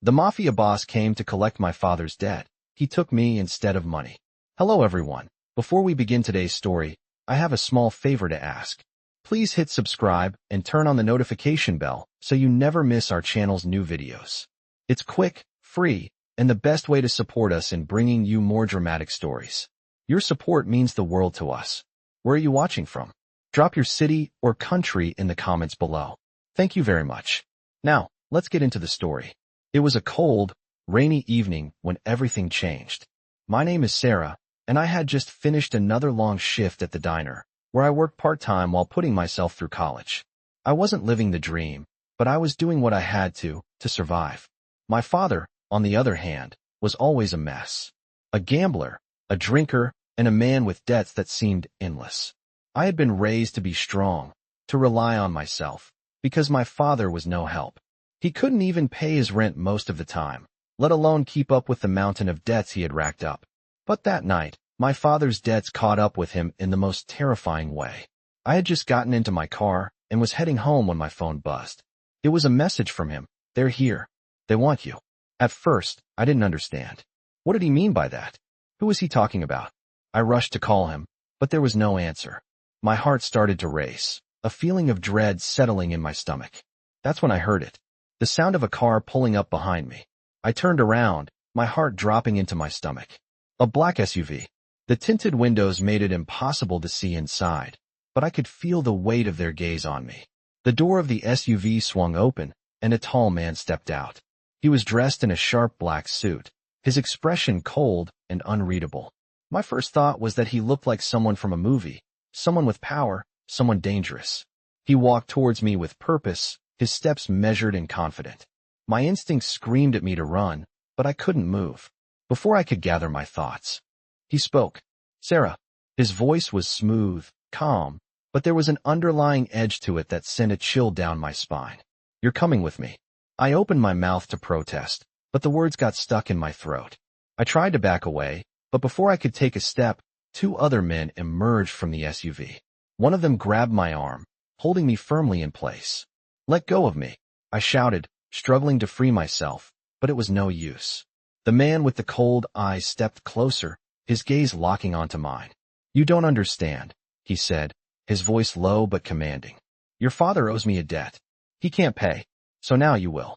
The Mafia boss came to collect my father's debt. He took me instead of money. Hello everyone. Before we begin today's story, I have a small favor to ask. Please hit subscribe and turn on the notification bell so you never miss our channel's new videos. It's quick, free, and the best way to support us in bringing you more dramatic stories. Your support means the world to us. Where are you watching from? Drop your city or country in the comments below. Thank you very much. Now, let's get into the story. It was a cold, rainy evening when everything changed. My name is Sarah, and I had just finished another long shift at the diner, where I worked part-time while putting myself through college. I wasn't living the dream, but I was doing what I had to survive. My father, on the other hand, was always a mess. A gambler, a drinker, and a man with debts that seemed endless. I had been raised to be strong, to rely on myself, because my father was no help. He couldn't even pay his rent most of the time, let alone keep up with the mountain of debts he had racked up. But that night, my father's debts caught up with him in the most terrifying way. I had just gotten into my car and was heading home when my phone buzzed. It was a message from him. They're here. They want you. At first, I didn't understand. What did he mean by that? Who was he talking about? I rushed to call him, but there was no answer. My heart started to race, a feeling of dread settling in my stomach. That's when I heard it. The sound of a car pulling up behind me. I turned around, my heart dropping into my stomach. A black SUV. The tinted windows made it impossible to see inside, but I could feel the weight of their gaze on me. The door of the SUV swung open, and a tall man stepped out. He was dressed in a sharp black suit, his expression cold and unreadable. My first thought was that he looked like someone from a movie, someone with power, someone dangerous. He walked towards me with purpose, his steps measured and confident. My instincts screamed at me to run, but I couldn't move. Before I could gather my thoughts, he spoke. Sarah. His voice was smooth, calm, but there was an underlying edge to it that sent a chill down my spine. You're coming with me. I opened my mouth to protest, but the words got stuck in my throat. I tried to back away, but before I could take a step, two other men emerged from the SUV. One of them grabbed my arm, holding me firmly in place. Let go of me, I shouted, struggling to free myself, but it was no use. The man with the cold eyes stepped closer, his gaze locking onto mine. You don't understand, he said, his voice low but commanding. Your father owes me a debt. He can't pay, so now you will.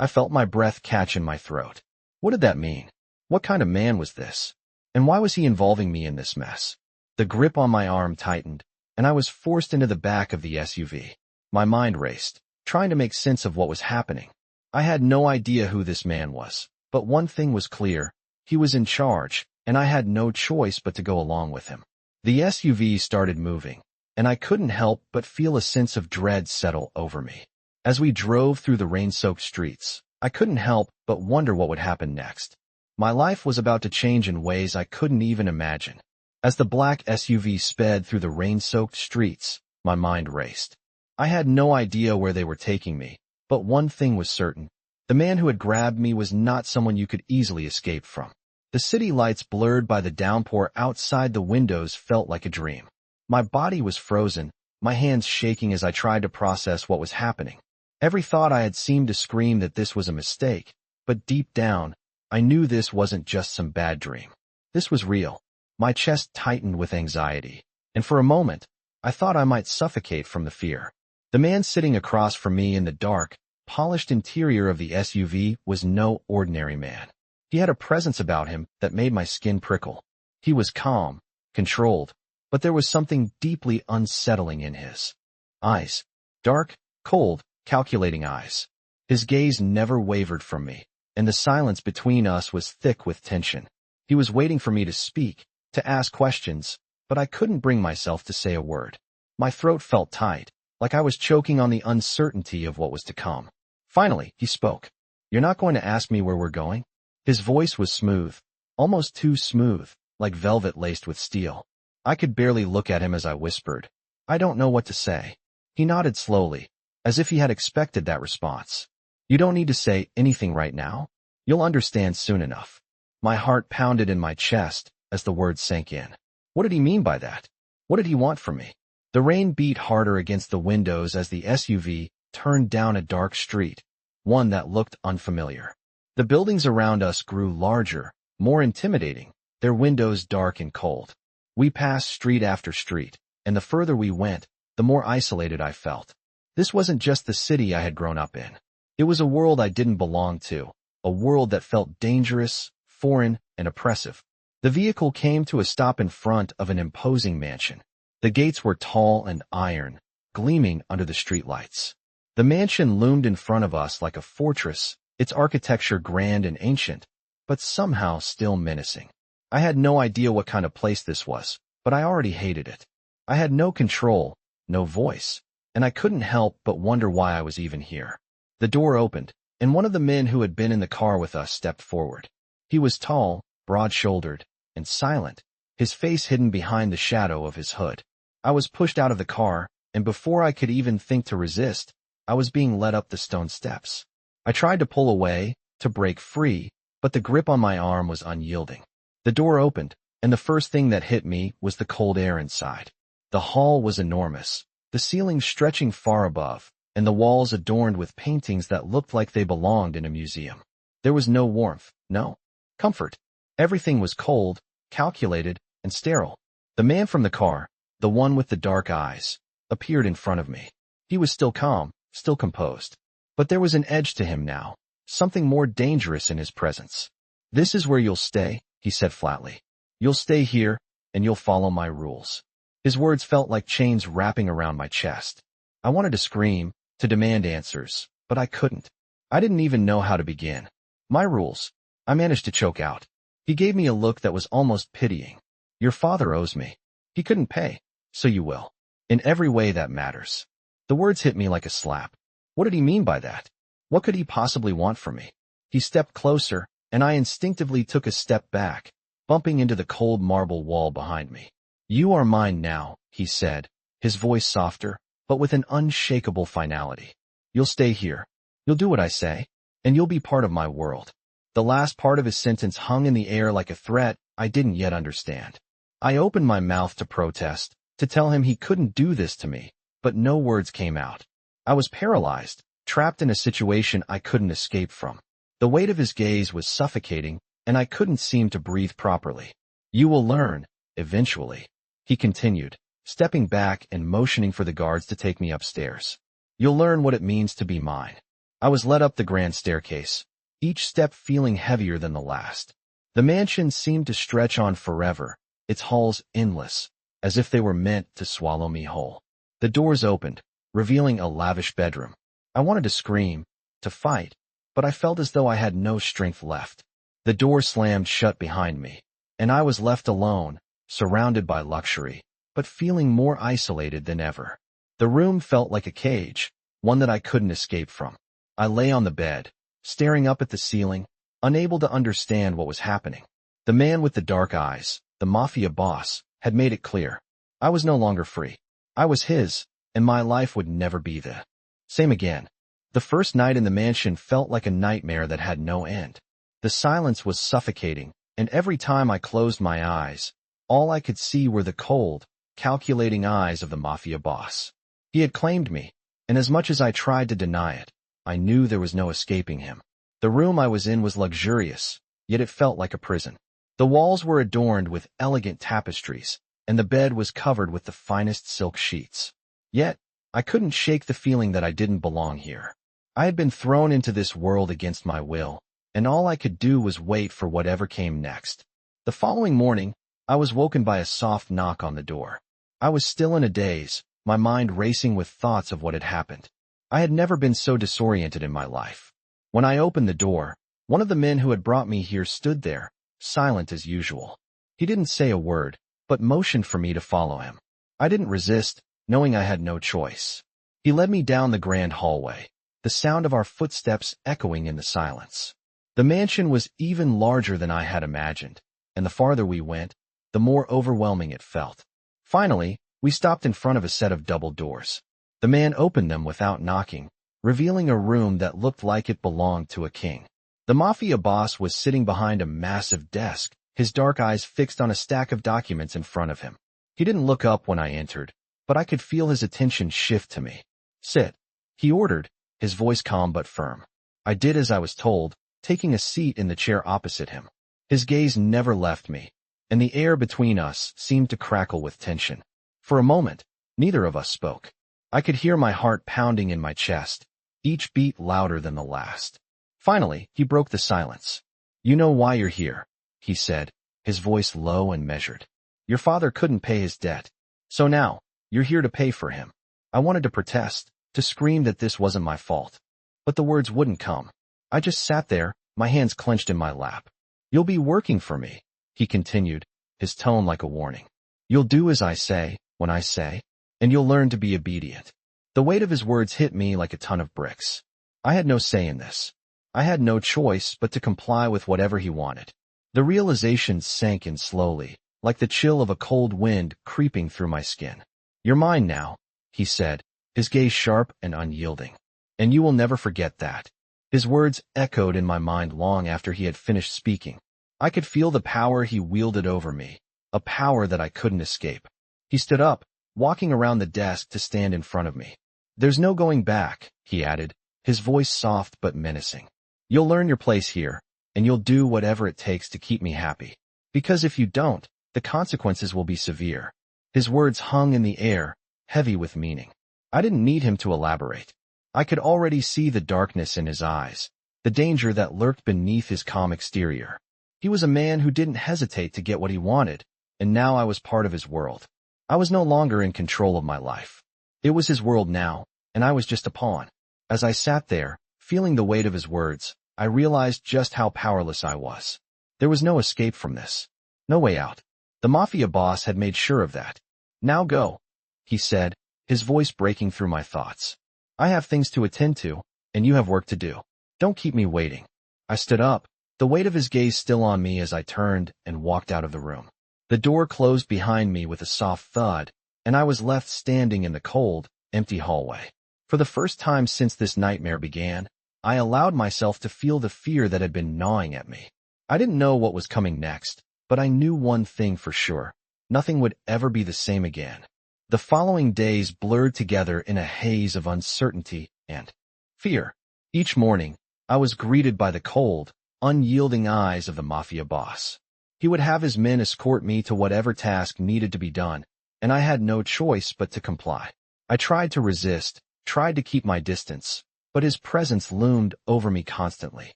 I felt my breath catch in my throat. What did that mean? What kind of man was this? And why was he involving me in this mess? The grip on my arm tightened, and I was forced into the back of the SUV. My mind raced, trying to make sense of what was happening. I had no idea who this man was, but one thing was clear. He was in charge, and I had no choice but to go along with him. The SUV started moving, and I couldn't help but feel a sense of dread settle over me. As we drove through the rain-soaked streets, I couldn't help but wonder what would happen next. My life was about to change in ways I couldn't even imagine. As the black SUV sped through the rain-soaked streets, my mind raced. I had no idea where they were taking me, but one thing was certain. The man who had grabbed me was not someone you could easily escape from. The city lights blurred by the downpour outside the windows felt like a dream. My body was frozen, my hands shaking as I tried to process what was happening. Every thought I had seemed to scream that this was a mistake, but deep down, I knew this wasn't just some bad dream. This was real. My chest tightened with anxiety, and for a moment, I thought I might suffocate from the fear. The man sitting across from me in the dark, polished interior of the SUV was no ordinary man. He had a presence about him that made my skin prickle. He was calm, controlled, but there was something deeply unsettling in his eyes. Dark, cold, calculating eyes. His gaze never wavered from me, and the silence between us was thick with tension. He was waiting for me to speak, to ask questions, but I couldn't bring myself to say a word. My throat felt tight, like I was choking on the uncertainty of what was to come. Finally, he spoke. You're not going to ask me where we're going? His voice was smooth, almost too smooth, like velvet laced with steel. I could barely look at him as I whispered. I don't know what to say. He nodded slowly, as if he had expected that response. You don't need to say anything right now. You'll understand soon enough. My heart pounded in my chest as the words sank in. What did he mean by that? What did he want from me? The rain beat harder against the windows as the SUV turned down a dark street, one that looked unfamiliar. The buildings around us grew larger, more intimidating, their windows dark and cold. We passed street after street, and the further we went, the more isolated I felt. This wasn't just the city I had grown up in. It was a world I didn't belong to, a world that felt dangerous, foreign, and oppressive. The vehicle came to a stop in front of an imposing mansion. The gates were tall and iron, gleaming under the streetlights. The mansion loomed in front of us like a fortress, its architecture grand and ancient, but somehow still menacing. I had no idea what kind of place this was, but I already hated it. I had no control, no voice, and I couldn't help but wonder why I was even here. The door opened, and one of the men who had been in the car with us stepped forward. He was tall, broad-shouldered, and silent, his face hidden behind the shadow of his hood. I was pushed out of the car, and before I could even think to resist, I was being led up the stone steps. I tried to pull away, to break free, but the grip on my arm was unyielding. The door opened, and the first thing that hit me was the cold air inside. The hall was enormous, the ceiling stretching far above, and the walls adorned with paintings that looked like they belonged in a museum. There was no warmth, no comfort. Everything was cold, calculated, and sterile. The man from the car, the one with the dark eyes, appeared in front of me. He was still calm, still composed. But there was an edge to him now, something more dangerous in his presence. "This is where you'll stay," he said flatly. "You'll stay here, and you'll follow my rules." His words felt like chains wrapping around my chest. I wanted to scream, to demand answers, but I couldn't. I didn't even know how to begin. "My rules," I managed to choke out. He gave me a look that was almost pitying. "Your father owes me. He couldn't pay, so you will. In every way that matters." The words hit me like a slap. What did he mean by that? What could he possibly want from me? He stepped closer, and I instinctively took a step back, bumping into the cold marble wall behind me. "You are mine now," he said, his voice softer, but with an unshakable finality. "You'll stay here. You'll do what I say, and you'll be part of my world." The last part of his sentence hung in the air like a threat I didn't yet understand. I opened my mouth to protest, to tell him he couldn't do this to me, but no words came out. I was paralyzed, trapped in a situation I couldn't escape from. The weight of his gaze was suffocating, and I couldn't seem to breathe properly. "You will learn, eventually," he continued, stepping back and motioning for the guards to take me upstairs. "You'll learn what it means to be mine." I was led up the grand staircase, each step feeling heavier than the last. The mansion seemed to stretch on forever, its halls endless, as if they were meant to swallow me whole. The doors opened, revealing a lavish bedroom. I wanted to scream, to fight, but I felt as though I had no strength left. The door slammed shut behind me, and I was left alone, surrounded by luxury, but feeling more isolated than ever. The room felt like a cage, one that I couldn't escape from. I lay on the bed, staring up at the ceiling, unable to understand what was happening. The man with the dark eyes, the Mafia boss, had made it clear. I was no longer free. I was his, and my life would never be the same again. The first night in the mansion felt like a nightmare that had no end. The silence was suffocating, and every time I closed my eyes, all I could see were the cold, calculating eyes of the Mafia boss. He had claimed me, and as much as I tried to deny it, I knew there was no escaping him. The room I was in was luxurious, yet it felt like a prison. The walls were adorned with elegant tapestries, and the bed was covered with the finest silk sheets. Yet, I couldn't shake the feeling that I didn't belong here. I had been thrown into this world against my will, and all I could do was wait for whatever came next. The following morning, I was woken by a soft knock on the door. I was still in a daze, my mind racing with thoughts of what had happened. I had never been so disoriented in my life. When I opened the door, one of the men who had brought me here stood there, silent as usual. He didn't say a word, but motioned for me to follow him. I didn't resist, knowing I had no choice. He led me down the grand hallway, the sound of our footsteps echoing in the silence. The mansion was even larger than I had imagined, and the farther we went, the more overwhelming it felt. Finally, we stopped in front of a set of double doors. The man opened them without knocking, revealing a room that looked like it belonged to a king. The Mafia boss was sitting behind a massive desk, his dark eyes fixed on a stack of documents in front of him. He didn't look up when I entered, but I could feel his attention shift to me. "Sit," he ordered, his voice calm but firm. I did as I was told, taking a seat in the chair opposite him. His gaze never left me, and the air between us seemed to crackle with tension. For a moment, neither of us spoke. I could hear my heart pounding in my chest, each beat louder than the last. Finally, he broke the silence. "You know why you're here," he said, his voice low and measured. "Your father couldn't pay his debt. So now, you're here to pay for him." I wanted to protest, to scream that this wasn't my fault. But the words wouldn't come. I just sat there, my hands clenched in my lap. "You'll be working for me," he continued, his tone like a warning. "You'll do as I say, when I say, and you'll learn to be obedient." The weight of his words hit me like a ton of bricks. I had no say in this. I had no choice but to comply with whatever he wanted. The realization sank in slowly, like the chill of a cold wind creeping through my skin. "You're mine now," he said, his gaze sharp and unyielding. "And you will never forget that." His words echoed in my mind long after he had finished speaking. I could feel the power he wielded over me, a power that I couldn't escape. He stood up, walking around the desk to stand in front of me. "There's no going back," he added, his voice soft but menacing. "You'll learn your place here, and you'll do whatever it takes to keep me happy. Because if you don't, the consequences will be severe." His words hung in the air, heavy with meaning. I didn't need him to elaborate. I could already see the darkness in his eyes, the danger that lurked beneath his calm exterior. He was a man who didn't hesitate to get what he wanted, and now I was part of his world. I was no longer in control of my life. It was his world now, and I was just a pawn. As I sat there, feeling the weight of his words, I realized just how powerless I was. There was no escape from this. No way out. The Mafia boss had made sure of that. "Now go," he said, his voice breaking through my thoughts. "I have things to attend to, and you have work to do. Don't keep me waiting." I stood up, the weight of his gaze still on me as I turned and walked out of the room. The door closed behind me with a soft thud, and I was left standing in the cold, empty hallway. For the first time since this nightmare began, I allowed myself to feel the fear that had been gnawing at me. I didn't know what was coming next, but I knew one thing for sure. Nothing would ever be the same again. The following days blurred together in a haze of uncertainty and fear. Each morning, I was greeted by the cold, unyielding eyes of the Mafia boss. He would have his men escort me to whatever task needed to be done, and I had no choice but to comply. I tried to resist, tried to keep my distance, but his presence loomed over me constantly.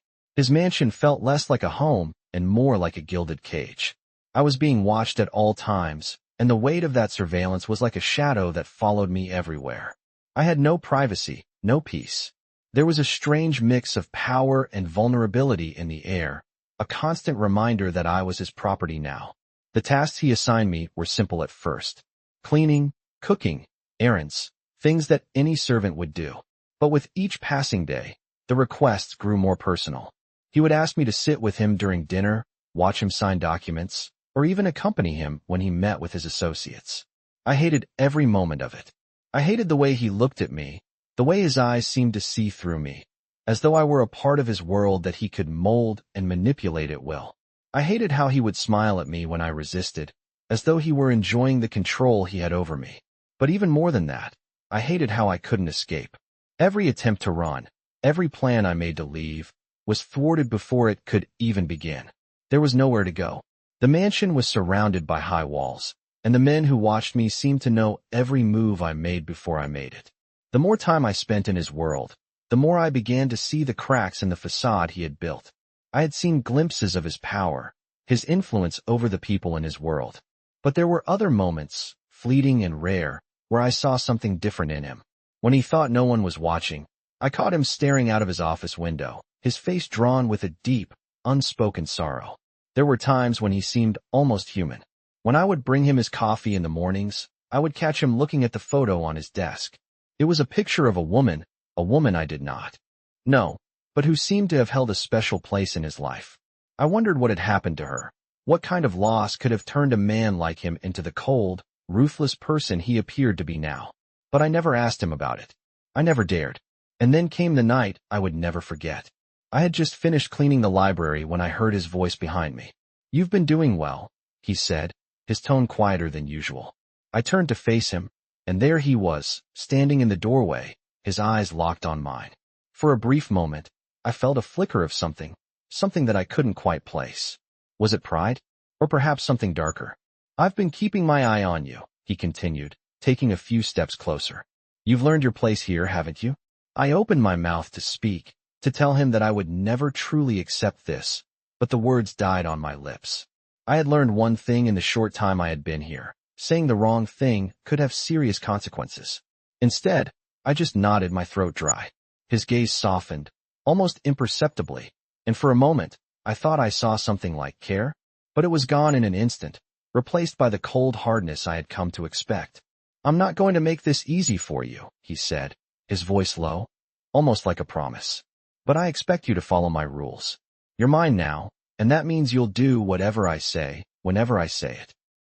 His mansion felt less like a home and more like a gilded cage. I was being watched at all times, and the weight of that surveillance was like a shadow that followed me everywhere. I had no privacy, no peace. There was a strange mix of power and vulnerability in the air, a constant reminder that I was his property now. The tasks he assigned me were simple at first. Cleaning, cooking, errands, things that any servant would do. But with each passing day, the requests grew more personal. He would ask me to sit with him during dinner, watch him sign documents, or even accompany him when he met with his associates. I hated every moment of it. I hated the way he looked at me, the way his eyes seemed to see through me, as though I were a part of his world that he could mold and manipulate at will. I hated how he would smile at me when I resisted, as though he were enjoying the control he had over me. But even more than that, I hated how I couldn't escape. Every attempt to run, every plan I made to leave, was thwarted before it could even begin. There was nowhere to go. The mansion was surrounded by high walls, and the men who watched me seemed to know every move I made before I made it. The more time I spent in his world, the more I began to see the cracks in the facade he had built. I had seen glimpses of his power, his influence over the people in his world. But there were other moments, fleeting and rare, where I saw something different in him. When he thought no one was watching, I caught him staring out of his office window, his face drawn with a deep, unspoken sorrow. There were times when he seemed almost human. When I would bring him his coffee in the mornings, I would catch him looking at the photo on his desk. It was a picture of a woman I did not know, but who seemed to have held a special place in his life. I wondered what had happened to her. What kind of loss could have turned a man like him into the cold, ruthless person he appeared to be now? But I never asked him about it. I never dared. And then came the night I would never forget. I had just finished cleaning the library when I heard his voice behind me. "You've been doing well," he said, his tone quieter than usual. I turned to face him, and there he was, standing in the doorway, his eyes locked on mine. For a brief moment, I felt a flicker of something, something that I couldn't quite place. Was it pride? Or perhaps something darker? I've been keeping my eye on you, he continued, taking a few steps closer. You've learned your place here, haven't you? I opened my mouth to speak, to tell him that I would never truly accept this, but the words died on my lips. I had learned one thing in the short time I had been here. Saying the wrong thing could have serious consequences. Instead, I just nodded, my throat dry. His gaze softened, almost imperceptibly, and for a moment, I thought I saw something like care, but it was gone in an instant, replaced by the cold hardness I had come to expect. I'm not going to make this easy for you, he said, his voice low, almost like a promise. But I expect you to follow my rules. You're mine now, and that means you'll do whatever I say, whenever I say it.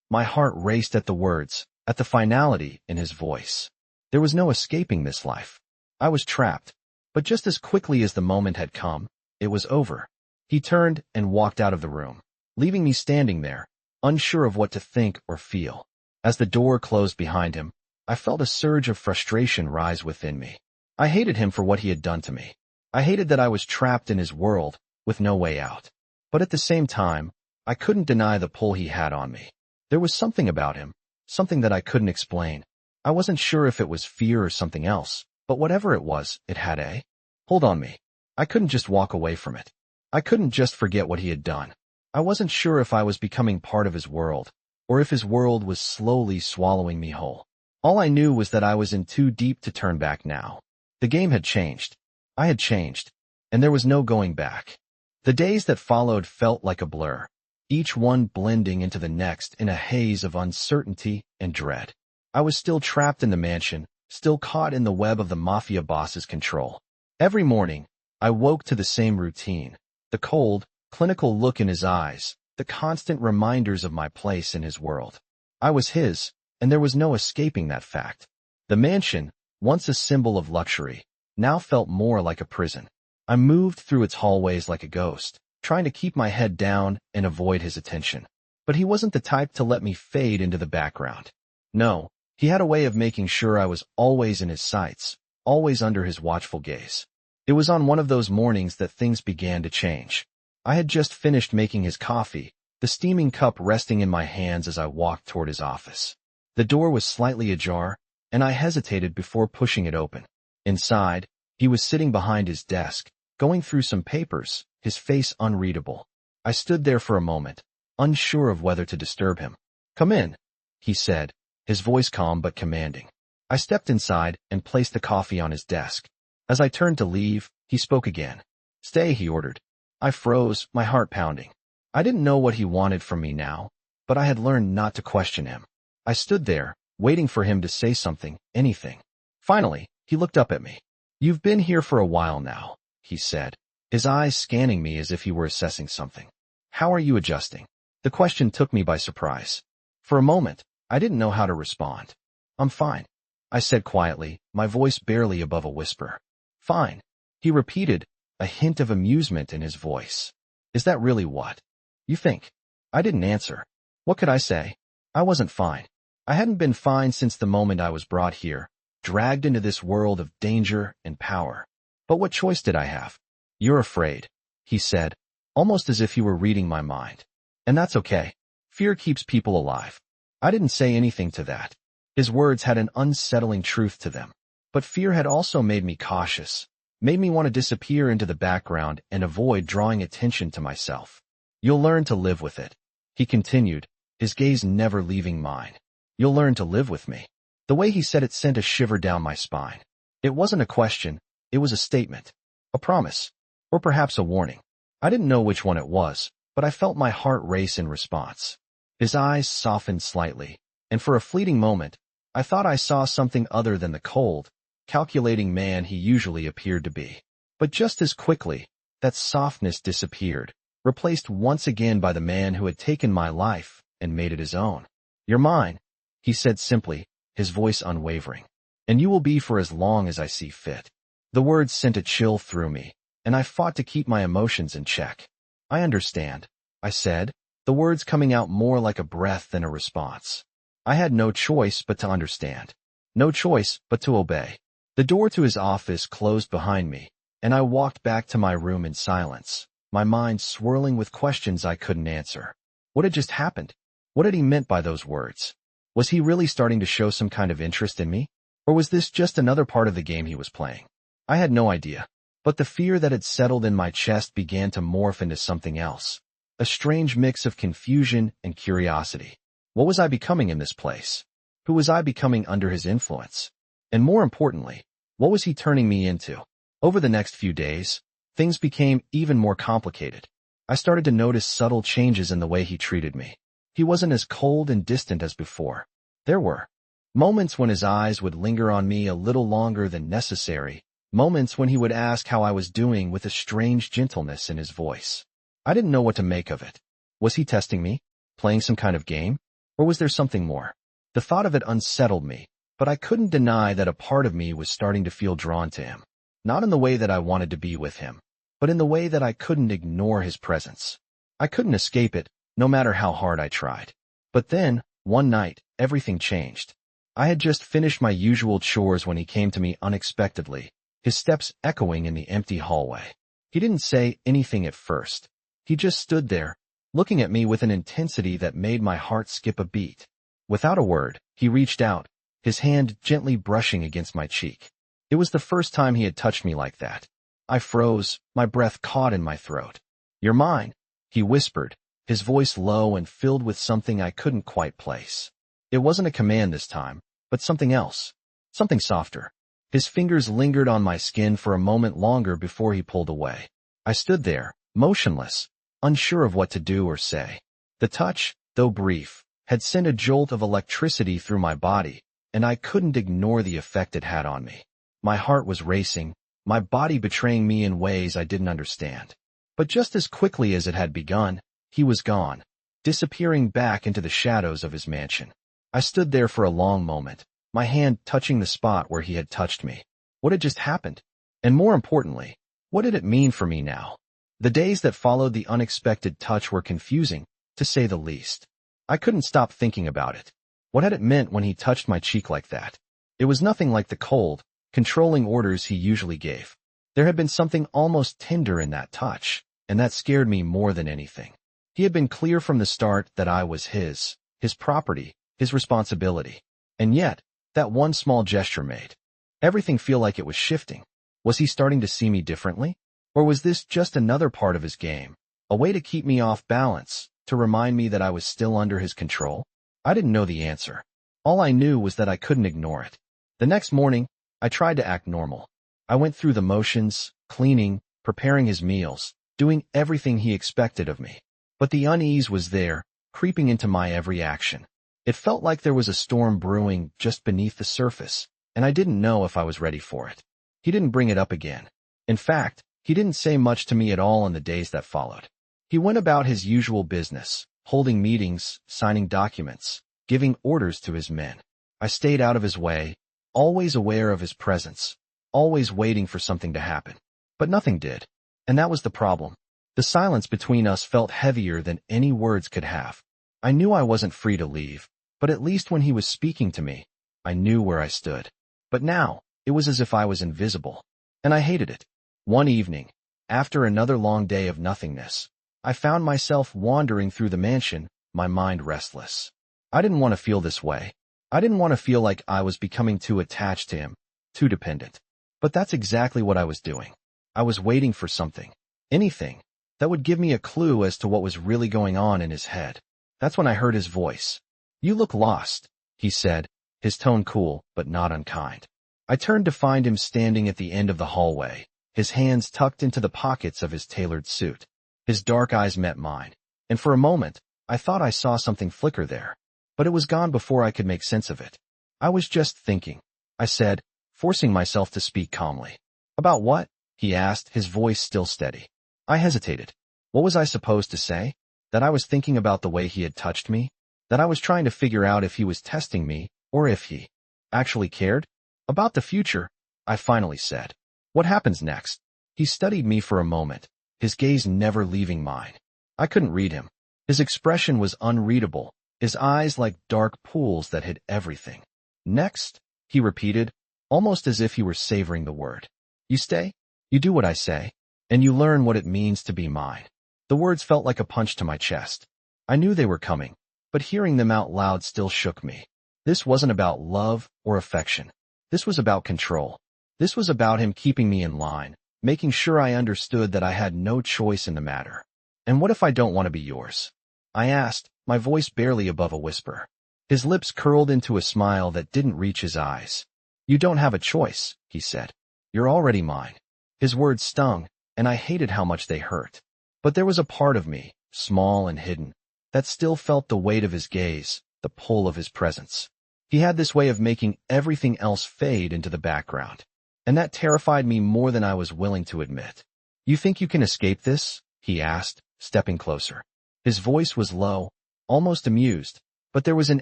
My heart raced at the words, at the finality in his voice. There was no escaping this life. I was trapped, but just as quickly as the moment had come, it was over. He turned and walked out of the room, leaving me standing there, unsure of what to think or feel. As the door closed behind him, I felt a surge of frustration rise within me. I hated him for what he had done to me. I hated that I was trapped in his world, with no way out. But at the same time, I couldn't deny the pull he had on me. There was something about him, something that I couldn't explain. I wasn't sure if it was fear or something else, but whatever it was, it had a hold on me. I couldn't just walk away from it. I couldn't just forget what he had done. I wasn't sure if I was becoming part of his world, or if his world was slowly swallowing me whole. All I knew was that I was in too deep to turn back now. The game had changed. I had changed, and there was no going back. The days that followed felt like a blur, each one blending into the next in a haze of uncertainty and dread. I was still trapped in the mansion, still caught in the web of the Mafia boss's control. Every morning, I woke to the same routine, the cold, clinical look in his eyes, the constant reminders of my place in his world. I was his, and there was no escaping that fact. The mansion, once a symbol of luxury, now felt more like a prison. I moved through its hallways like a ghost, trying to keep my head down and avoid his attention. But he wasn't the type to let me fade into the background. No, he had a way of making sure I was always in his sights, always under his watchful gaze. It was on one of those mornings that things began to change. I had just finished making his coffee, the steaming cup resting in my hands as I walked toward his office. The door was slightly ajar, and I hesitated before pushing it open. Inside, he was sitting behind his desk, going through some papers, his face unreadable. I stood there for a moment, unsure of whether to disturb him. "Come in," he said, his voice calm but commanding. I stepped inside and placed the coffee on his desk. As I turned to leave, he spoke again. "Stay," he ordered. I froze, my heart pounding. I didn't know what he wanted from me now, but I had learned not to question him. I stood there, waiting for him to say something, anything. Finally, he looked up at me. "You've been here for a while now," he said, his eyes scanning me as if he were assessing something. "How are you adjusting?" The question took me by surprise. For a moment, I didn't know how to respond. "I'm fine," I said quietly, my voice barely above a whisper. "Fine," he repeated, a hint of amusement in his voice. "Is that really what you think?" I didn't answer. What could I say? I wasn't fine. I hadn't been fine since the moment I was brought here, dragged into this world of danger and power. But what choice did I have? "You're afraid," he said, almost as if he were reading my mind. "And that's okay. Fear keeps people alive." I didn't say anything to that. His words had an unsettling truth to them. But fear had also made me cautious, made me want to disappear into the background and avoid drawing attention to myself. "You'll learn to live with it," he continued, his gaze never leaving mine. "You'll learn to live with me." The way he said it sent a shiver down my spine. It wasn't a question, it was a statement, a promise, or perhaps a warning. I didn't know which one it was, but I felt my heart race in response. His eyes softened slightly, and for a fleeting moment, I thought I saw something other than the cold, calculating man he usually appeared to be. But just as quickly, that softness disappeared, replaced once again by the man who had taken my life and made it his own. "You're mine," he said simply, his voice unwavering. "And you will be for as long as I see fit." The words sent a chill through me, and I fought to keep my emotions in check. "I understand," I said, the words coming out more like a breath than a response. I had no choice but to understand. No choice but to obey. The door to his office closed behind me, and I walked back to my room in silence, my mind swirling with questions I couldn't answer. What had just happened? What had he meant by those words? Was he really starting to show some kind of interest in me? Or was this just another part of the game he was playing? I had no idea. But the fear that had settled in my chest began to morph into something else. A strange mix of confusion and curiosity. What was I becoming in this place? Who was I becoming under his influence? And more importantly, what was he turning me into? Over the next few days, things became even more complicated. I started to notice subtle changes in the way he treated me. He wasn't as cold and distant as before. There were moments when his eyes would linger on me a little longer than necessary, moments when he would ask how I was doing with a strange gentleness in his voice. I didn't know what to make of it. Was he testing me? Playing some kind of game? Or was there something more? The thought of it unsettled me, but I couldn't deny that a part of me was starting to feel drawn to him. Not in the way that I wanted to be with him, but in the way that I couldn't ignore his presence. I couldn't escape it, no matter how hard I tried. But then, one night, everything changed. I had just finished my usual chores when he came to me unexpectedly, his steps echoing in the empty hallway. He didn't say anything at first. He just stood there, looking at me with an intensity that made my heart skip a beat. Without a word, he reached out, his hand gently brushing against my cheek. It was the first time he had touched me like that. I froze, my breath caught in my throat. "You're mine," he whispered, his voice low and filled with something I couldn't quite place. It wasn't a command this time, but something else, something softer. His fingers lingered on my skin for a moment longer before he pulled away. I stood there, motionless, unsure of what to do or say. The touch, though brief, had sent a jolt of electricity through my body, and I couldn't ignore the effect it had on me. My heart was racing, my body betraying me in ways I didn't understand. But just as quickly as it had begun, he was gone, disappearing back into the shadows of his mansion. I stood there for a long moment, my hand touching the spot where he had touched me. What had just happened? And more importantly, what did it mean for me now? The days that followed the unexpected touch were confusing, to say the least. I couldn't stop thinking about it. What had it meant when he touched my cheek like that? It was nothing like the cold, controlling orders he usually gave. There had been something almost tender in that touch, and that scared me more than anything. He had been clear from the start that I was his property, his responsibility. And yet, that one small gesture made everything feel like it was shifting. Was he starting to see me differently? Or was this just another part of his game, a way to keep me off balance, to remind me that I was still under his control? I didn't know the answer. All I knew was that I couldn't ignore it. The next morning, I tried to act normal. I went through the motions, cleaning, preparing his meals, doing everything he expected of me. But the unease was there, creeping into my every action. It felt like there was a storm brewing just beneath the surface, and I didn't know if I was ready for it. He didn't bring it up again. In fact, he didn't say much to me at all in the days that followed. He went about his usual business, holding meetings, signing documents, giving orders to his men. I stayed out of his way, always aware of his presence, always waiting for something to happen. But nothing did. And that was the problem. The silence between us felt heavier than any words could have. I knew I wasn't free to leave, but at least when he was speaking to me, I knew where I stood. But now, it was as if I was invisible. And I hated it. One evening, after another long day of nothingness, I found myself wandering through the mansion, my mind restless. I didn't want to feel this way. I didn't want to feel like I was becoming too attached to him, too dependent. But that's exactly what I was doing. I was waiting for something, anything, that would give me a clue as to what was really going on in his head. That's when I heard his voice. "You look lost," he said, his tone cool but not unkind. I turned to find him standing at the end of the hallway, his hands tucked into the pockets of his tailored suit. His dark eyes met mine, and for a moment, I thought I saw something flicker there. But it was gone before I could make sense of it. "I was just thinking," I said, forcing myself to speak calmly. "About what?" he asked, his voice still steady. I hesitated. What was I supposed to say? That I was thinking about the way he had touched me? That I was trying to figure out if he was testing me, or if he actually cared? "About the future," I finally said. "What happens next?" He studied me for a moment, his gaze never leaving mine. I couldn't read him. His expression was unreadable, his eyes like dark pools that hid everything. "Next," he repeated, almost as if he were savoring the word. "You stay? You do what I say?" and you learn what it means to be mine. The words felt like a punch to my chest. I knew they were coming, but hearing them out loud still shook me. This wasn't about love or affection. This was about control. This was about him keeping me in line, making sure I understood that I had no choice in the matter. And what if I don't want to be yours? I asked, my voice barely above a whisper. His lips curled into a smile that didn't reach his eyes. You don't have a choice, he said. You're already mine. His words stung, and I hated how much they hurt. But there was a part of me, small and hidden, that still felt the weight of his gaze, the pull of his presence. He had this way of making everything else fade into the background, and that terrified me more than I was willing to admit. You think you can escape this? He asked, stepping closer. His voice was low, almost amused, but there was an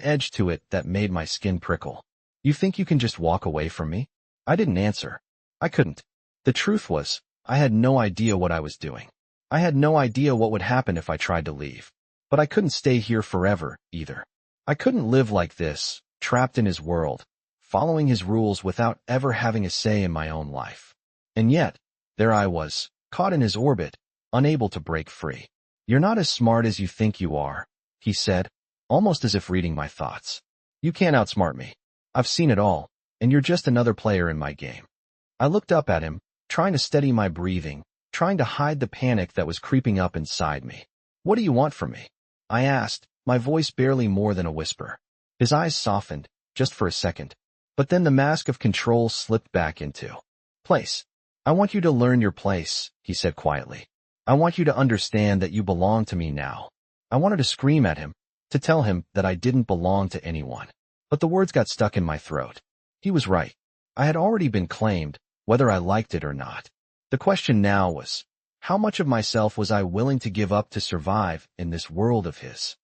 edge to it that made my skin prickle. You think you can just walk away from me? I didn't answer. I couldn't. The truth was, I had no idea what I was doing. I had no idea what would happen if I tried to leave. But I couldn't stay here forever, either. I couldn't live like this, trapped in his world, following his rules without ever having a say in my own life. And yet, there I was, caught in his orbit, unable to break free. You're not as smart as you think you are, he said, almost as if reading my thoughts. You can't outsmart me. I've seen it all, and you're just another player in my game. I looked up at him, trying to steady my breathing, trying to hide the panic that was creeping up inside me. What do you want from me? I asked, my voice barely more than a whisper. His eyes softened, just for a second, but then the mask of control slipped back into place. I want you to learn your place, he said quietly. I want you to understand that you belong to me now. I wanted to scream at him, to tell him that I didn't belong to anyone. But the words got stuck in my throat. He was right. I had already been claimed, whether I liked it or not. The question now was, how much of myself was I willing to give up to survive in this world of his?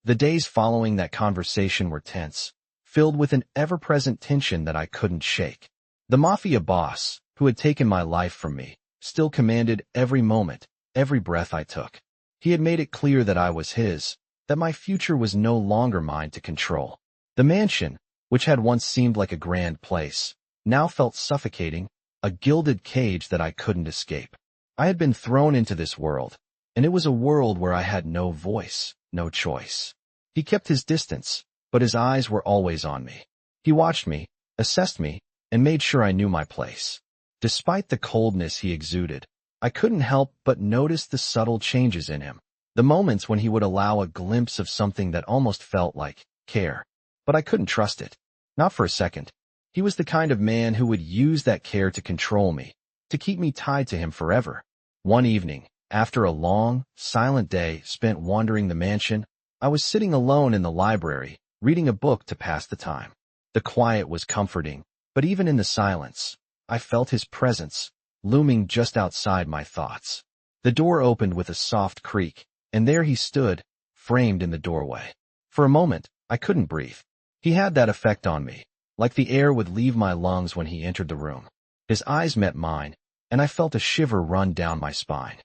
The days following that conversation were tense, filled with an ever-present tension that I couldn't shake. The Mafia boss, who had taken my life from me, still commanded every moment, every breath I took. He had made it clear that I was his, that my future was no longer mine to control. The mansion, which had once seemed like a grand place, now felt suffocating, a gilded cage that I couldn't escape. I had been thrown into this world, and it was a world where I had no voice, no choice. He kept his distance, but his eyes were always on me. He watched me, assessed me, and made sure I knew my place. Despite the coldness he exuded, I couldn't help but notice the subtle changes in him, the moments when he would allow a glimpse of something that almost felt like care. But I couldn't trust it. Not for a second. He was the kind of man who would use that care to control me, to keep me tied to him forever. One evening, after a long, silent day spent wandering the mansion, I was sitting alone in the library, reading a book to pass the time. The quiet was comforting, but even in the silence, I felt his presence, looming just outside my thoughts. The door opened with a soft creak, and there he stood, framed in the doorway. For a moment, I couldn't breathe. He had that effect on me, like the air would leave my lungs when he entered the room. His eyes met mine, and I felt a shiver run down my spine.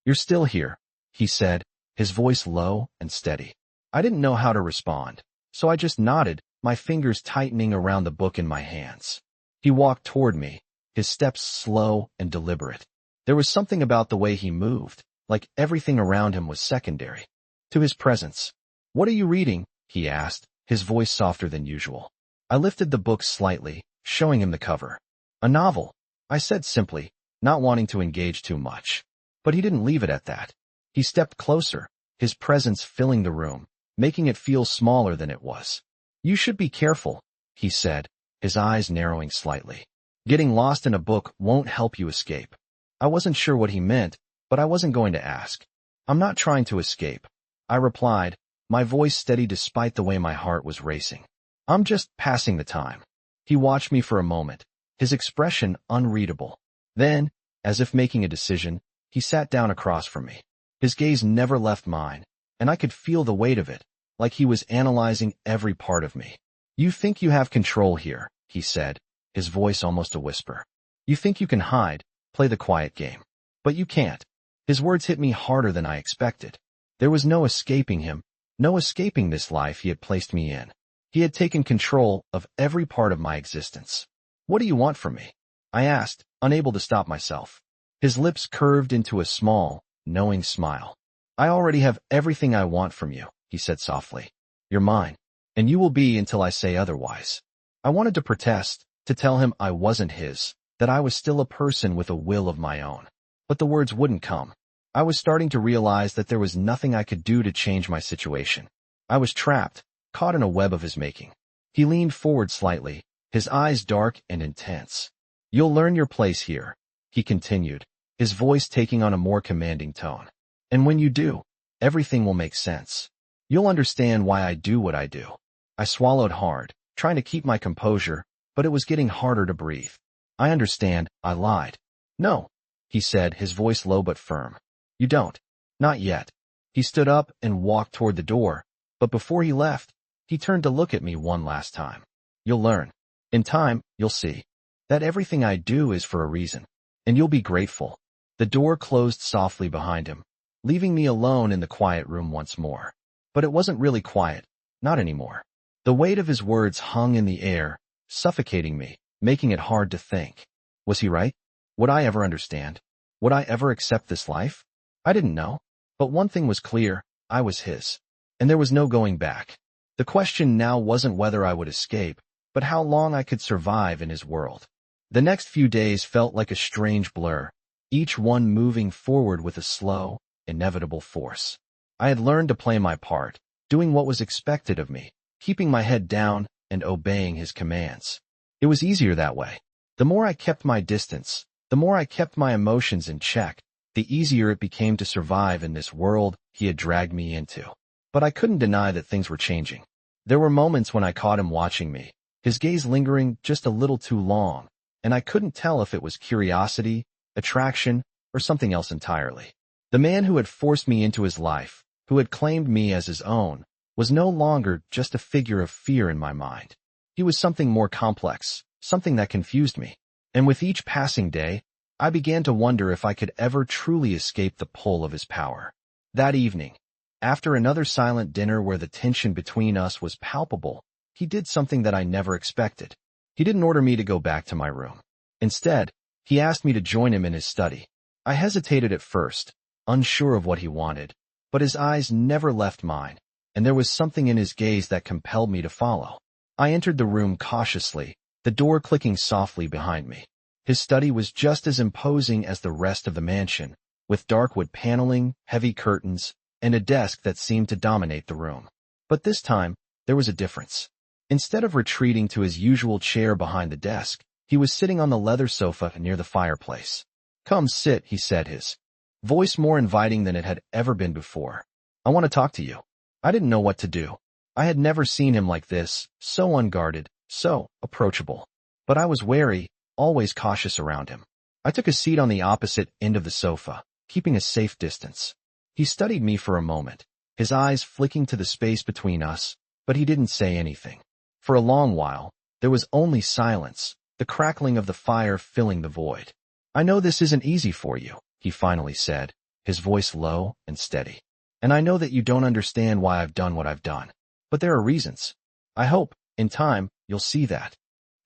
You're still here, he said, his voice low and steady. I didn't know how to respond, so I just nodded, my fingers tightening around the book in my hands. He walked toward me, his steps slow and deliberate. There was something about the way he moved, like everything around him was secondary to his presence. What are you reading? He asked, his voice softer than usual. I lifted the book slightly, showing him the cover. A novel, I said simply, not wanting to engage too much. But he didn't leave it at that. He stepped closer, his presence filling the room, making it feel smaller than it was. You should be careful, he said, his eyes narrowing slightly. Getting lost in a book won't help you escape. I wasn't sure what he meant, but I wasn't going to ask. I'm not trying to escape, I replied, my voice steady despite the way my heart was racing. I'm just passing the time. He watched me for a moment, his expression unreadable. Then, as if making a decision, he sat down across from me. His gaze never left mine, and I could feel the weight of it, like he was analyzing every part of me. You think you have control here, he said, his voice almost a whisper. You think you can hide, play the quiet game. But you can't. His words hit me harder than I expected. There was no escaping him, no escaping this life he had placed me in. He had taken control of every part of my existence. What do you want from me? I asked, unable to stop myself. His lips curved into a small, knowing smile. I already have everything I want from you, he said softly. You're mine, and you will be until I say otherwise. I wanted to protest, to tell him I wasn't his, that I was still a person with a will of my own. But the words wouldn't come. I was starting to realize that there was nothing I could do to change my situation. I was trapped, caught in a web of his making. He leaned forward slightly, his eyes dark and intense. You'll learn your place here, he continued, his voice taking on a more commanding tone. And when you do, everything will make sense. You'll understand why I do what I do. I swallowed hard, trying to keep my composure, but it was getting harder to breathe. I understand, I lied. No, he said, his voice low but firm. You don't. Not yet. He stood up and walked toward the door, but before he left, he turned to look at me one last time. You'll learn. In time, you'll see. That everything I do is for a reason. And you'll be grateful. The door closed softly behind him, leaving me alone in the quiet room once more. But it wasn't really quiet. Not anymore. The weight of his words hung in the air, suffocating me, making it hard to think. Was he right? Would I ever understand? Would I ever accept this life? I didn't know. But one thing was clear, I was his. And there was no going back. The question now wasn't whether I would escape, but how long I could survive in his world. The next few days felt like a strange blur, each one moving forward with a slow, inevitable force. I had learned to play my part, doing what was expected of me, keeping my head down and obeying his commands. It was easier that way. The more I kept my distance, the more I kept my emotions in check, the easier it became to survive in this world he had dragged me into. But I couldn't deny that things were changing. There were moments when I caught him watching me, his gaze lingering just a little too long, and I couldn't tell if it was curiosity, attraction, or something else entirely. The man who had forced me into his life, who had claimed me as his own, was no longer just a figure of fear in my mind. He was something more complex, something that confused me. And with each passing day, I began to wonder if I could ever truly escape the pull of his power. That evening, after another silent dinner where the tension between us was palpable, he did something that I never expected. He didn't order me to go back to my room. Instead, he asked me to join him in his study. I hesitated at first, unsure of what he wanted, but his eyes never left mine, and there was something in his gaze that compelled me to follow. I entered the room cautiously, the door clicking softly behind me. His study was just as imposing as the rest of the mansion, with dark wood paneling, heavy curtains, and a desk that seemed to dominate the room. But this time, there was a difference. Instead of retreating to his usual chair behind the desk, he was sitting on the leather sofa near the fireplace. Come sit, he said, his voice more inviting than it had ever been before. I want to talk to you. I didn't know what to do. I had never seen him like this, so unguarded, so approachable. But I was wary, always cautious around him. I took a seat on the opposite end of the sofa, keeping a safe distance. He studied me for a moment, his eyes flicking to the space between us, but he didn't say anything. For a long while, there was only silence, the crackling of the fire filling the void. I know this isn't easy for you, he finally said, his voice low and steady. And I know that you don't understand why I've done what I've done. But there are reasons. I hope, in time, you'll see that.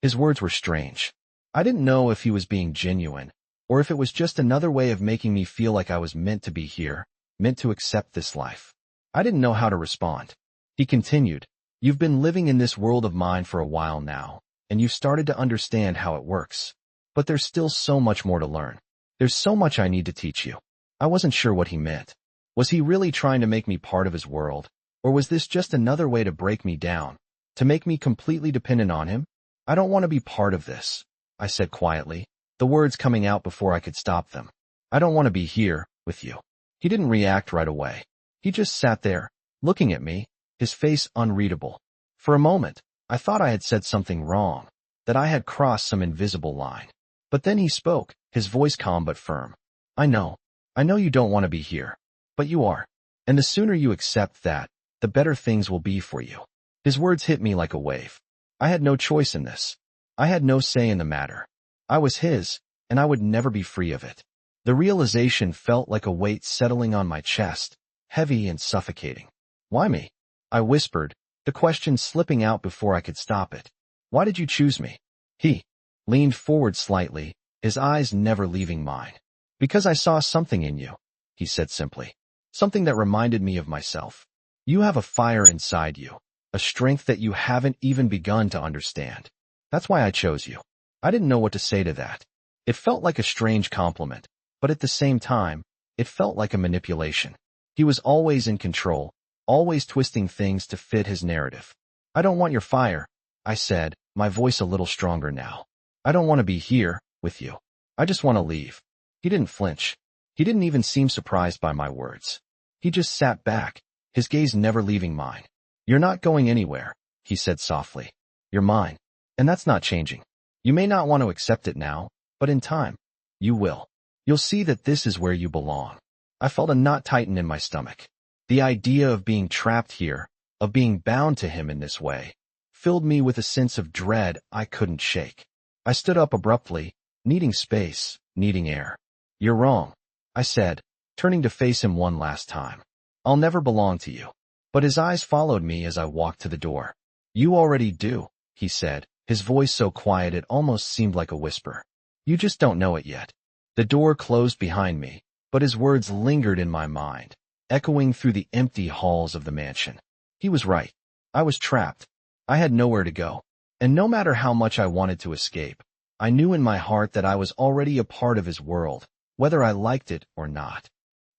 His words were strange. I didn't know if he was being genuine, or if it was just another way of making me feel like I was meant to be here, meant to accept this life. I didn't know how to respond. He continued, you've been living in this world of mine for a while now, and you've started to understand how it works. But there's still so much more to learn. There's so much I need to teach you. I wasn't sure what he meant. Was he really trying to make me part of his world, or was this just another way to break me down, to make me completely dependent on him? I don't want to be part of this, I said quietly, the words coming out before I could stop them. I don't want to be here, with you. He didn't react right away. He just sat there, looking at me, his face unreadable. For a moment, I thought I had said something wrong, that I had crossed some invisible line. But then he spoke, his voice calm but firm. I know you don't want to be here, but you are. And the sooner you accept that, the better things will be for you. His words hit me like a wave. I had no choice in this. I had no say in the matter. I was his, and I would never be free of it. The realization felt like a weight settling on my chest, heavy and suffocating. Why me? I whispered, the question slipping out before I could stop it. Why did you choose me? He leaned forward slightly, his eyes never leaving mine. Because I saw something in you, he said simply. Something that reminded me of myself. You have a fire inside you, a strength that you haven't even begun to understand. That's why I chose you. I didn't know what to say to that. It felt like a strange compliment, but at the same time, it felt like a manipulation. He was always in control, always twisting things to fit his narrative. I don't want your fire, I said, my voice a little stronger now. I don't want to be here, with you. I just want to leave. He didn't flinch. He didn't even seem surprised by my words. He just sat back, his gaze never leaving mine. You're not going anywhere, he said softly. You're mine. And that's not changing. You may not want to accept it now, but in time, you will. You'll see that this is where you belong. I felt a knot tighten in my stomach. The idea of being trapped here, of being bound to him in this way, filled me with a sense of dread I couldn't shake. I stood up abruptly, needing space, needing air. You're wrong, I said, turning to face him one last time. I'll never belong to you. But his eyes followed me as I walked to the door. You already do, he said, his voice so quiet it almost seemed like a whisper. You just don't know it yet. The door closed behind me, but his words lingered in my mind, echoing through the empty halls of the mansion. He was right. I was trapped. I had nowhere to go. And no matter how much I wanted to escape, I knew in my heart that I was already a part of his world, whether I liked it or not.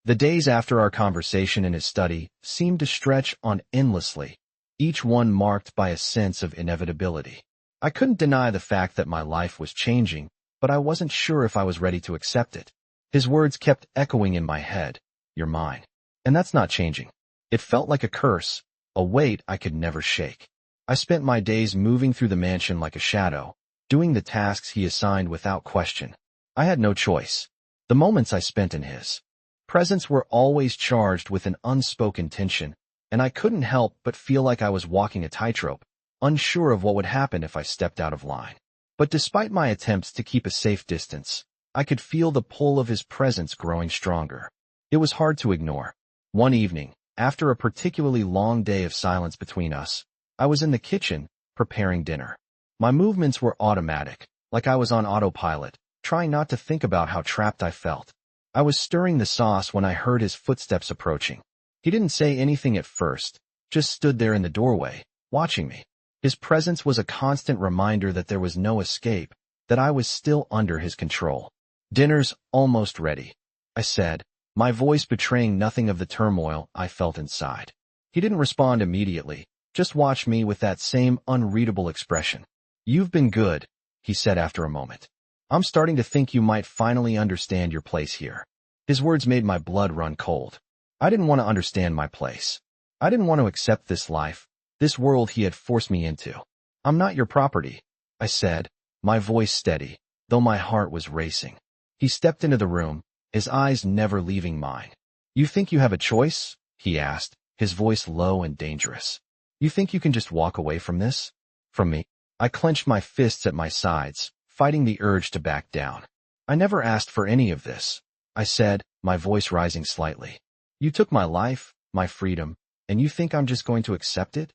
The days after our conversation in his study seemed to stretch on endlessly, each one marked by a sense of inevitability. I couldn't deny the fact that my life was changing, but I wasn't sure if I was ready to accept it. His words kept echoing in my head, you're mine. And that's not changing. It felt like a curse, a weight I could never shake. I spent my days moving through the mansion like a shadow, doing the tasks he assigned without question. I had no choice. The moments I spent in his presence were always charged with an unspoken tension, and I couldn't help but feel like I was walking a tightrope, unsure of what would happen if I stepped out of line. But despite my attempts to keep a safe distance, I could feel the pull of his presence growing stronger. It was hard to ignore. One evening, after a particularly long day of silence between us, I was in the kitchen, preparing dinner. My movements were automatic, like I was on autopilot, trying not to think about how trapped I felt. I was stirring the sauce when I heard his footsteps approaching. He didn't say anything at first, just stood there in the doorway, watching me. His presence was a constant reminder that there was no escape, that I was still under his control. Dinner's almost ready, I said, my voice betraying nothing of the turmoil I felt inside. He didn't respond immediately, just watched me with that same unreadable expression. You've been good, he said after a moment. I'm starting to think you might finally understand your place here. His words made my blood run cold. I didn't want to understand my place. I didn't want to accept this life, this world he had forced me into. I'm not your property, I said, my voice steady, though my heart was racing. He stepped into the room, his eyes never leaving mine. You think you have a choice? He asked, his voice low and dangerous. You think you can just walk away from this? From me? I clenched my fists at my sides, fighting the urge to back down. I never asked for any of this, I said, my voice rising slightly. You took my life, my freedom, and you think I'm just going to accept it?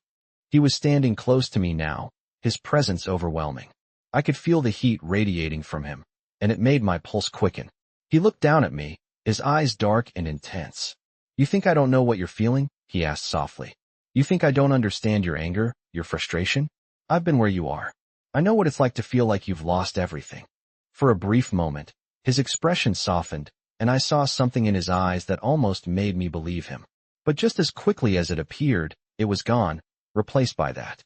He was standing close to me now, his presence overwhelming. I could feel the heat radiating from him, and it made my pulse quicken. He looked down at me, his eyes dark and intense. You think I don't know what you're feeling? He asked softly. You think I don't understand your anger, your frustration? I've been where you are. I know what it's like to feel like you've lost everything. For a brief moment, his expression softened, and I saw something in his eyes that almost made me believe him. But just as quickly as it appeared, it was gone, replaced by that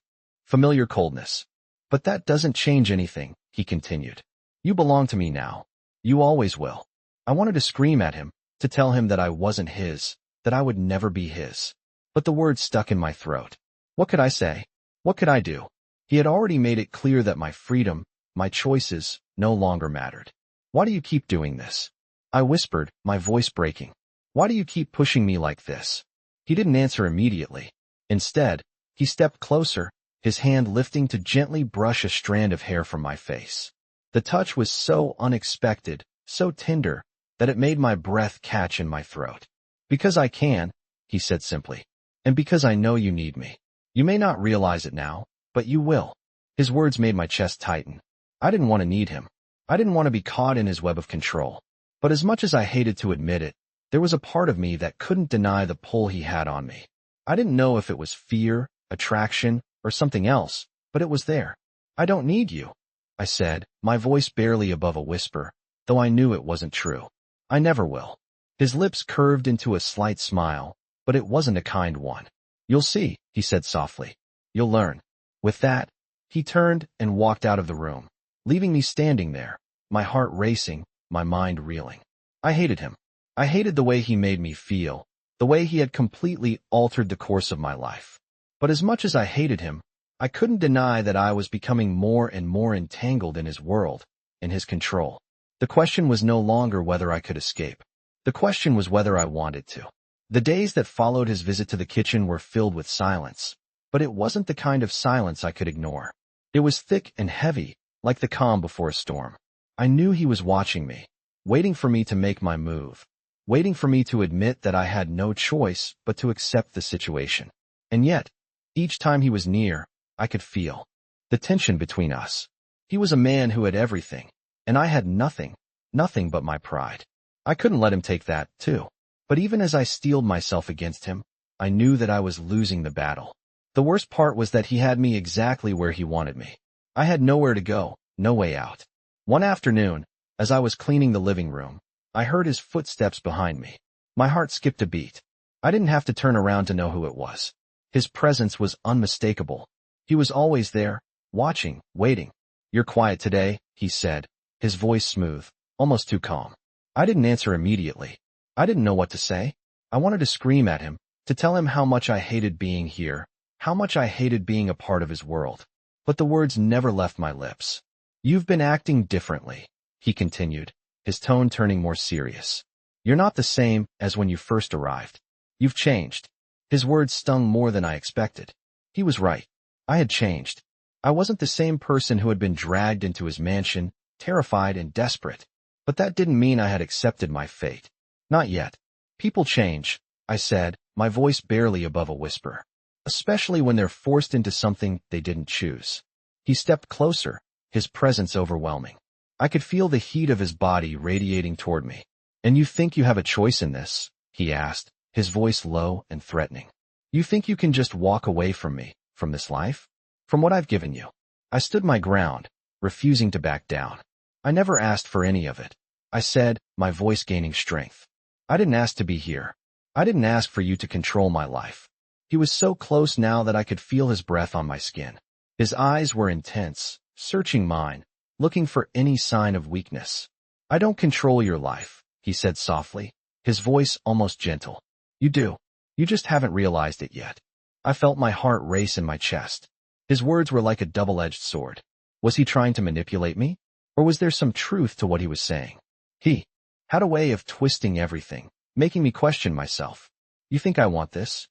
familiar coldness. But that doesn't change anything, he continued. You belong to me now. You always will. I wanted to scream at him, to tell him that I wasn't his, that I would never be his. But the words stuck in my throat. What could I say? What could I do? He had already made it clear that my freedom, my choices, no longer mattered. Why do you keep doing this? I whispered, my voice breaking. Why do you keep pushing me like this? He didn't answer immediately. Instead, he stepped closer, his hand lifting to gently brush a strand of hair from my face. The touch was so unexpected, so tender, that it made my breath catch in my throat. Because I can, he said simply. And because I know you need me. You may not realize it now, but you will. His words made my chest tighten. I didn't want to need him. I didn't want to be caught in his web of control. But as much as I hated to admit it, there was a part of me that couldn't deny the pull he had on me. I didn't know if it was fear, attraction, or something else, but it was there. "I don't need you," I said, my voice barely above a whisper, though I knew it wasn't true. "I never will." His lips curved into a slight smile, but it wasn't a kind one. "You'll see," he said softly. "You'll learn." With that, he turned and walked out of the room, leaving me standing there, my heart racing, my mind reeling. I hated him. I hated the way he made me feel, the way he had completely altered the course of my life. But as much as I hated him, I couldn't deny that I was becoming more and more entangled in his world, in his control. The question was no longer whether I could escape. The question was whether I wanted to. The days that followed his visit to the kitchen were filled with silence, but it wasn't the kind of silence I could ignore. It was thick and heavy, like the calm before a storm. I knew he was watching me, waiting for me to make my move, waiting for me to admit that I had no choice but to accept the situation. And yet, each time he was near, I could feel the tension between us. He was a man who had everything, and I had nothing, nothing but my pride. I couldn't let him take that, too. But even as I steeled myself against him, I knew that I was losing the battle. The worst part was that he had me exactly where he wanted me. I had nowhere to go, no way out. One afternoon, as I was cleaning the living room, I heard his footsteps behind me. My heart skipped a beat. I didn't have to turn around to know who it was. His presence was unmistakable. He was always there, watching, waiting. "You're quiet today," he said, his voice smooth, almost too calm. I didn't answer immediately. I didn't know what to say. I wanted to scream at him, to tell him how much I hated being here, how much I hated being a part of his world. But the words never left my lips. "You've been acting differently," he continued, his tone turning more serious. "You're not the same as when you first arrived. You've changed." His words stung more than I expected. He was right. I had changed. I wasn't the same person who had been dragged into his mansion, terrified and desperate. But that didn't mean I had accepted my fate. Not yet. "People change," I said, my voice barely above a whisper. "Especially when they're forced into something they didn't choose." He stepped closer, his presence overwhelming. I could feel the heat of his body radiating toward me. "And you think you have a choice in this?" he asked, his voice low and threatening. "You think you can just walk away from me, from this life? From what I've given you?" I stood my ground, refusing to back down. "I never asked for any of it," I said, my voice gaining strength. "I didn't ask to be here. I didn't ask for you to control my life." He was so close now that I could feel his breath on my skin. His eyes were intense, searching mine, looking for any sign of weakness. "I don't control your life," he said softly, his voice almost gentle. "You do. You just haven't realized it yet." I felt my heart race in my chest. His words were like a double-edged sword. Was he trying to manipulate me? Or was there some truth to what he was saying? He had a way of twisting everything, making me question myself. "You think I want this?"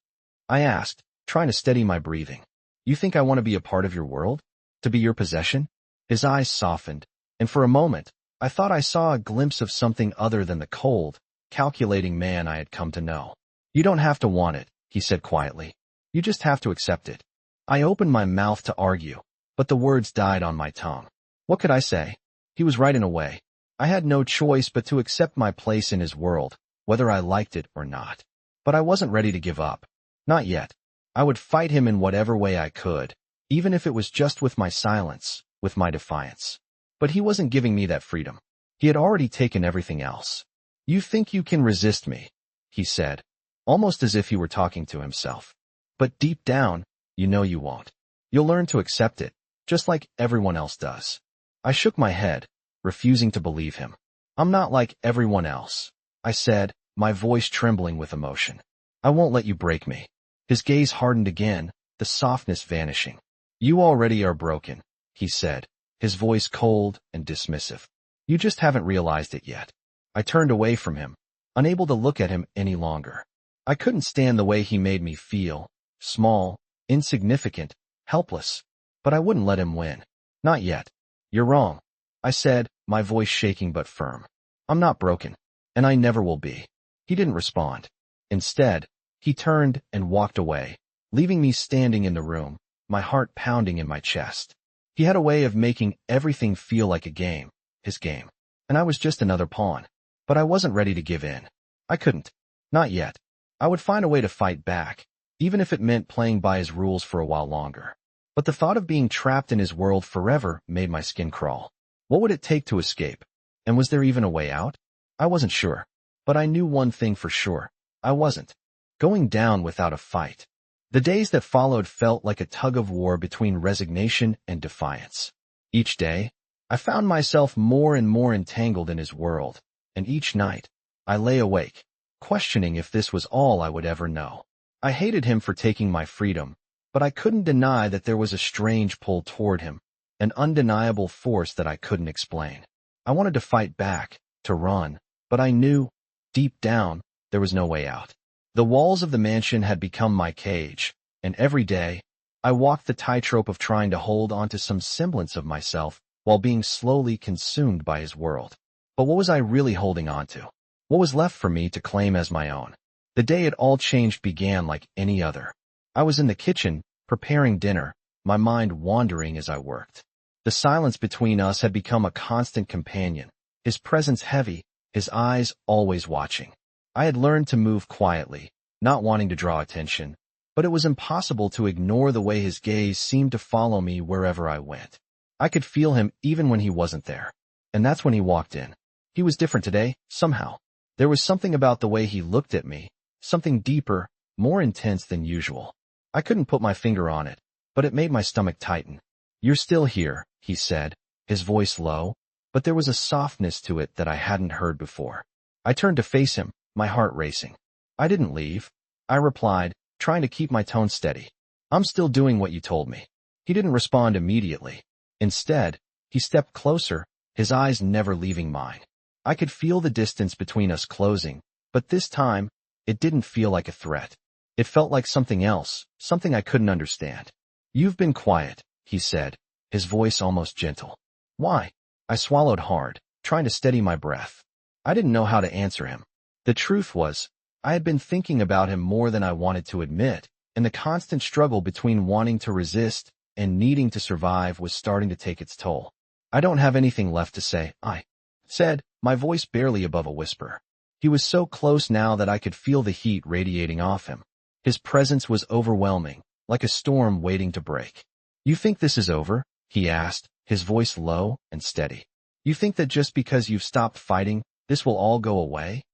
I asked, trying to steady my breathing. "You think I want to be a part of your world? To be your possession?" His eyes softened, and for a moment, I thought I saw a glimpse of something other than the cold, calculating man I had come to know. "You don't have to want it," he said quietly. "You just have to accept it." I opened my mouth to argue, but the words died on my tongue. What could I say? He was right in a way. I had no choice but to accept my place in his world, whether I liked it or not. But I wasn't ready to give up. Not yet. I would fight him in whatever way I could, even if it was just with my silence, with my defiance. But he wasn't giving me that freedom. He had already taken everything else. "You think you can resist me," he said, almost as if he were talking to himself. "But deep down, you know you won't. You'll learn to accept it, just like everyone else does." I shook my head, refusing to believe him. "I'm not like everyone else," I said, my voice trembling with emotion. "I won't let you break me." His gaze hardened again, the softness vanishing. "You already are broken," he said, his voice cold and dismissive. "You just haven't realized it yet." I turned away from him, unable to look at him any longer. I couldn't stand the way he made me feel, small, insignificant, helpless. But I wouldn't let him win. Not yet. "You're wrong," I said, my voice shaking but firm. "I'm not broken, and I never will be." He didn't respond. Instead, he turned and walked away, leaving me standing in the room, my heart pounding in my chest. He had a way of making everything feel like a game, his game. And I was just another pawn. But I wasn't ready to give in. I couldn't. Not yet. I would find a way to fight back, even if it meant playing by his rules for a while longer. But the thought of being trapped in his world forever made my skin crawl. What would it take to escape? And was there even a way out? I wasn't sure. But I knew one thing for sure. I wasn't going down without a fight. The days that followed felt like a tug-of-war between resignation and defiance. Each day, I found myself more and more entangled in his world, and each night, I lay awake, questioning if this was all I would ever know. I hated him for taking my freedom, but I couldn't deny that there was a strange pull toward him, an undeniable force that I couldn't explain. I wanted to fight back, to run, but I knew, deep down, there was no way out. The walls of the mansion had become my cage, and every day, I walked the tightrope of trying to hold on to some semblance of myself while being slowly consumed by his world. But what was I really holding on to? What was left for me to claim as my own? The day it all changed began like any other. I was in the kitchen, preparing dinner, my mind wandering as I worked. The silence between us had become a constant companion, his presence heavy, his eyes always watching. I had learned to move quietly, not wanting to draw attention, but it was impossible to ignore the way his gaze seemed to follow me wherever I went. I could feel him even when he wasn't there. And that's when he walked in. He was different today, somehow. There was something about the way he looked at me, something deeper, more intense than usual. I couldn't put my finger on it, but it made my stomach tighten. "You're still here," he said, his voice low, but there was a softness to it that I hadn't heard before. I turned to face him, my heart racing. "I didn't leave," I replied, trying to keep my tone steady. "I'm still doing what you told me." He didn't respond immediately. Instead, he stepped closer, his eyes never leaving mine. I could feel the distance between us closing, but this time, it didn't feel like a threat. It felt like something else, something I couldn't understand. "You've been quiet," he said, his voice almost gentle. "Why?" I swallowed hard, trying to steady my breath. I didn't know how to answer him. The truth was, I had been thinking about him more than I wanted to admit, and the constant struggle between wanting to resist and needing to survive was starting to take its toll. "I don't have anything left to say," I said, my voice barely above a whisper. He was so close now that I could feel the heat radiating off him. His presence was overwhelming, like a storm waiting to break. "You think this is over?" he asked, his voice low and steady. "You think that just because you've stopped fighting, this will all go away?"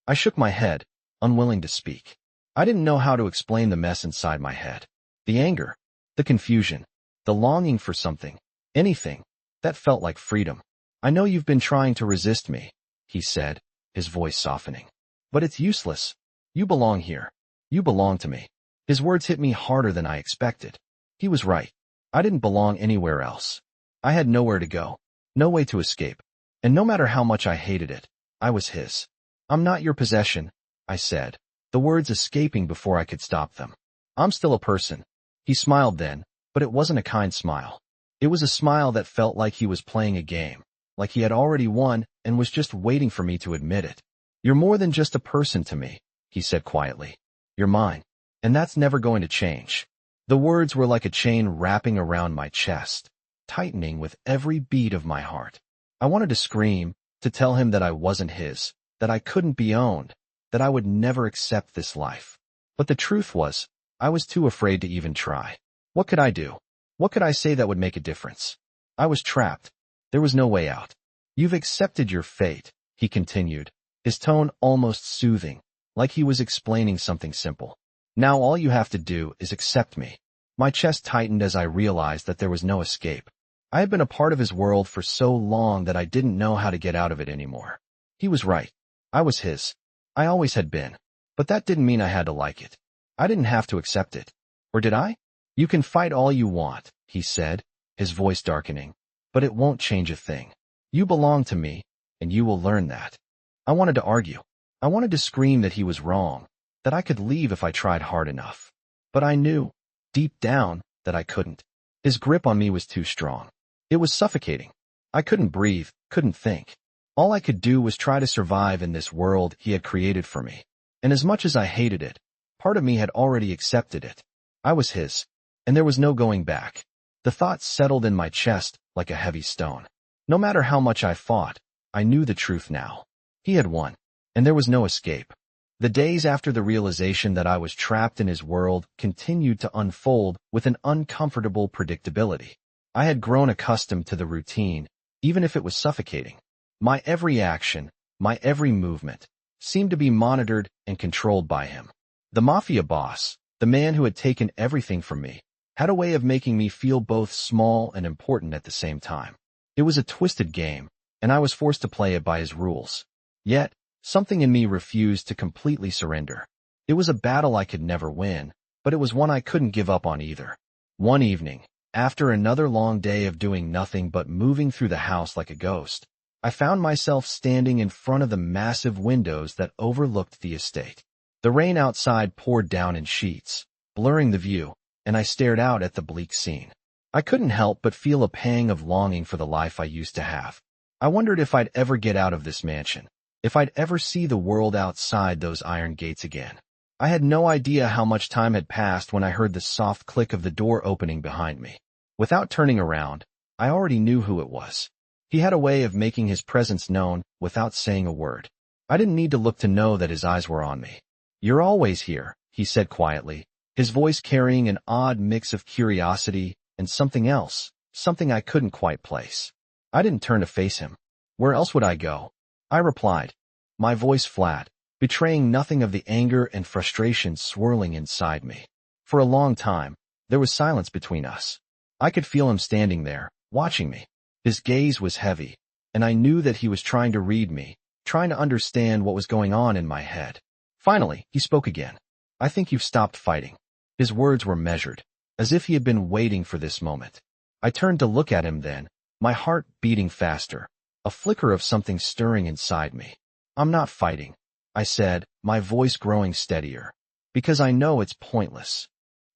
I shook my head, unwilling to speak. I didn't know how to explain the mess inside my head. The anger, the confusion, the longing for something, anything, that felt like freedom. "I know you've been trying to resist me," he said, his voice softening. "But it's useless. You belong here. You belong to me." His words hit me harder than I expected. He was right. I didn't belong anywhere else. I had nowhere to go, no way to escape. And no matter how much I hated it, I was his. "I'm not your possession," I said, the words escaping before I could stop them. "I'm still a person." He smiled then, but it wasn't a kind smile. It was a smile that felt like he was playing a game, like he had already won and was just waiting for me to admit it. "You're more than just a person to me," he said quietly. "You're mine, and that's never going to change." The words were like a chain wrapping around my chest, tightening with every beat of my heart. I wanted to scream, to tell him that I wasn't his, that I couldn't be owned, that I would never accept this life. But the truth was, I was too afraid to even try. What could I do? What could I say that would make a difference? I was trapped. There was no way out. "You've accepted your fate," he continued, his tone almost soothing, like he was explaining something simple. "Now all you have to do is accept me." My chest tightened as I realized that there was no escape. I had been a part of his world for so long that I didn't know how to get out of it anymore. He was right. I was his. I always had been. But that didn't mean I had to like it. I didn't have to accept it. Or did I? "You can fight all you want," he said, his voice darkening, "but it won't change a thing. You belong to me, and you will learn that." I wanted to argue. I wanted to scream that he was wrong, that I could leave if I tried hard enough. But I knew, deep down, that I couldn't. His grip on me was too strong. It was suffocating. I couldn't breathe, couldn't think. All I could do was try to survive in this world he had created for me. And as much as I hated it, part of me had already accepted it. I was his, and there was no going back. The thought settled in my chest like a heavy stone. No matter how much I fought, I knew the truth now. He had won, and there was no escape. The days after the realization that I was trapped in his world continued to unfold with an uncomfortable predictability. I had grown accustomed to the routine, even if it was suffocating. My every action, my every movement, seemed to be monitored and controlled by him. The Mafia boss, the man who had taken everything from me, had a way of making me feel both small and important at the same time. It was a twisted game, and I was forced to play it by his rules. Yet, something in me refused to completely surrender. It was a battle I could never win, but it was one I couldn't give up on either. One evening, after another long day of doing nothing but moving through the house like a ghost, I found myself standing in front of the massive windows that overlooked the estate. The rain outside poured down in sheets, blurring the view, and I stared out at the bleak scene. I couldn't help but feel a pang of longing for the life I used to have. I wondered if I'd ever get out of this mansion, if I'd ever see the world outside those iron gates again. I had no idea how much time had passed when I heard the soft click of the door opening behind me. Without turning around, I already knew who it was. He had a way of making his presence known without saying a word. I didn't need to look to know that his eyes were on me. "You're always here," he said quietly, his voice carrying an odd mix of curiosity and something else, something I couldn't quite place. I didn't turn to face him. Where else would I go? I replied, my voice flat, betraying nothing of the anger and frustration swirling inside me. For a long time, there was silence between us. I could feel him standing there, watching me. His gaze was heavy, and I knew that he was trying to read me, trying to understand what was going on in my head. Finally, he spoke again. "I think you've stopped fighting." His words were measured, as if he had been waiting for this moment. I turned to look at him then, my heart beating faster, a flicker of something stirring inside me. "I'm not fighting," I said, my voice growing steadier, "because I know it's pointless."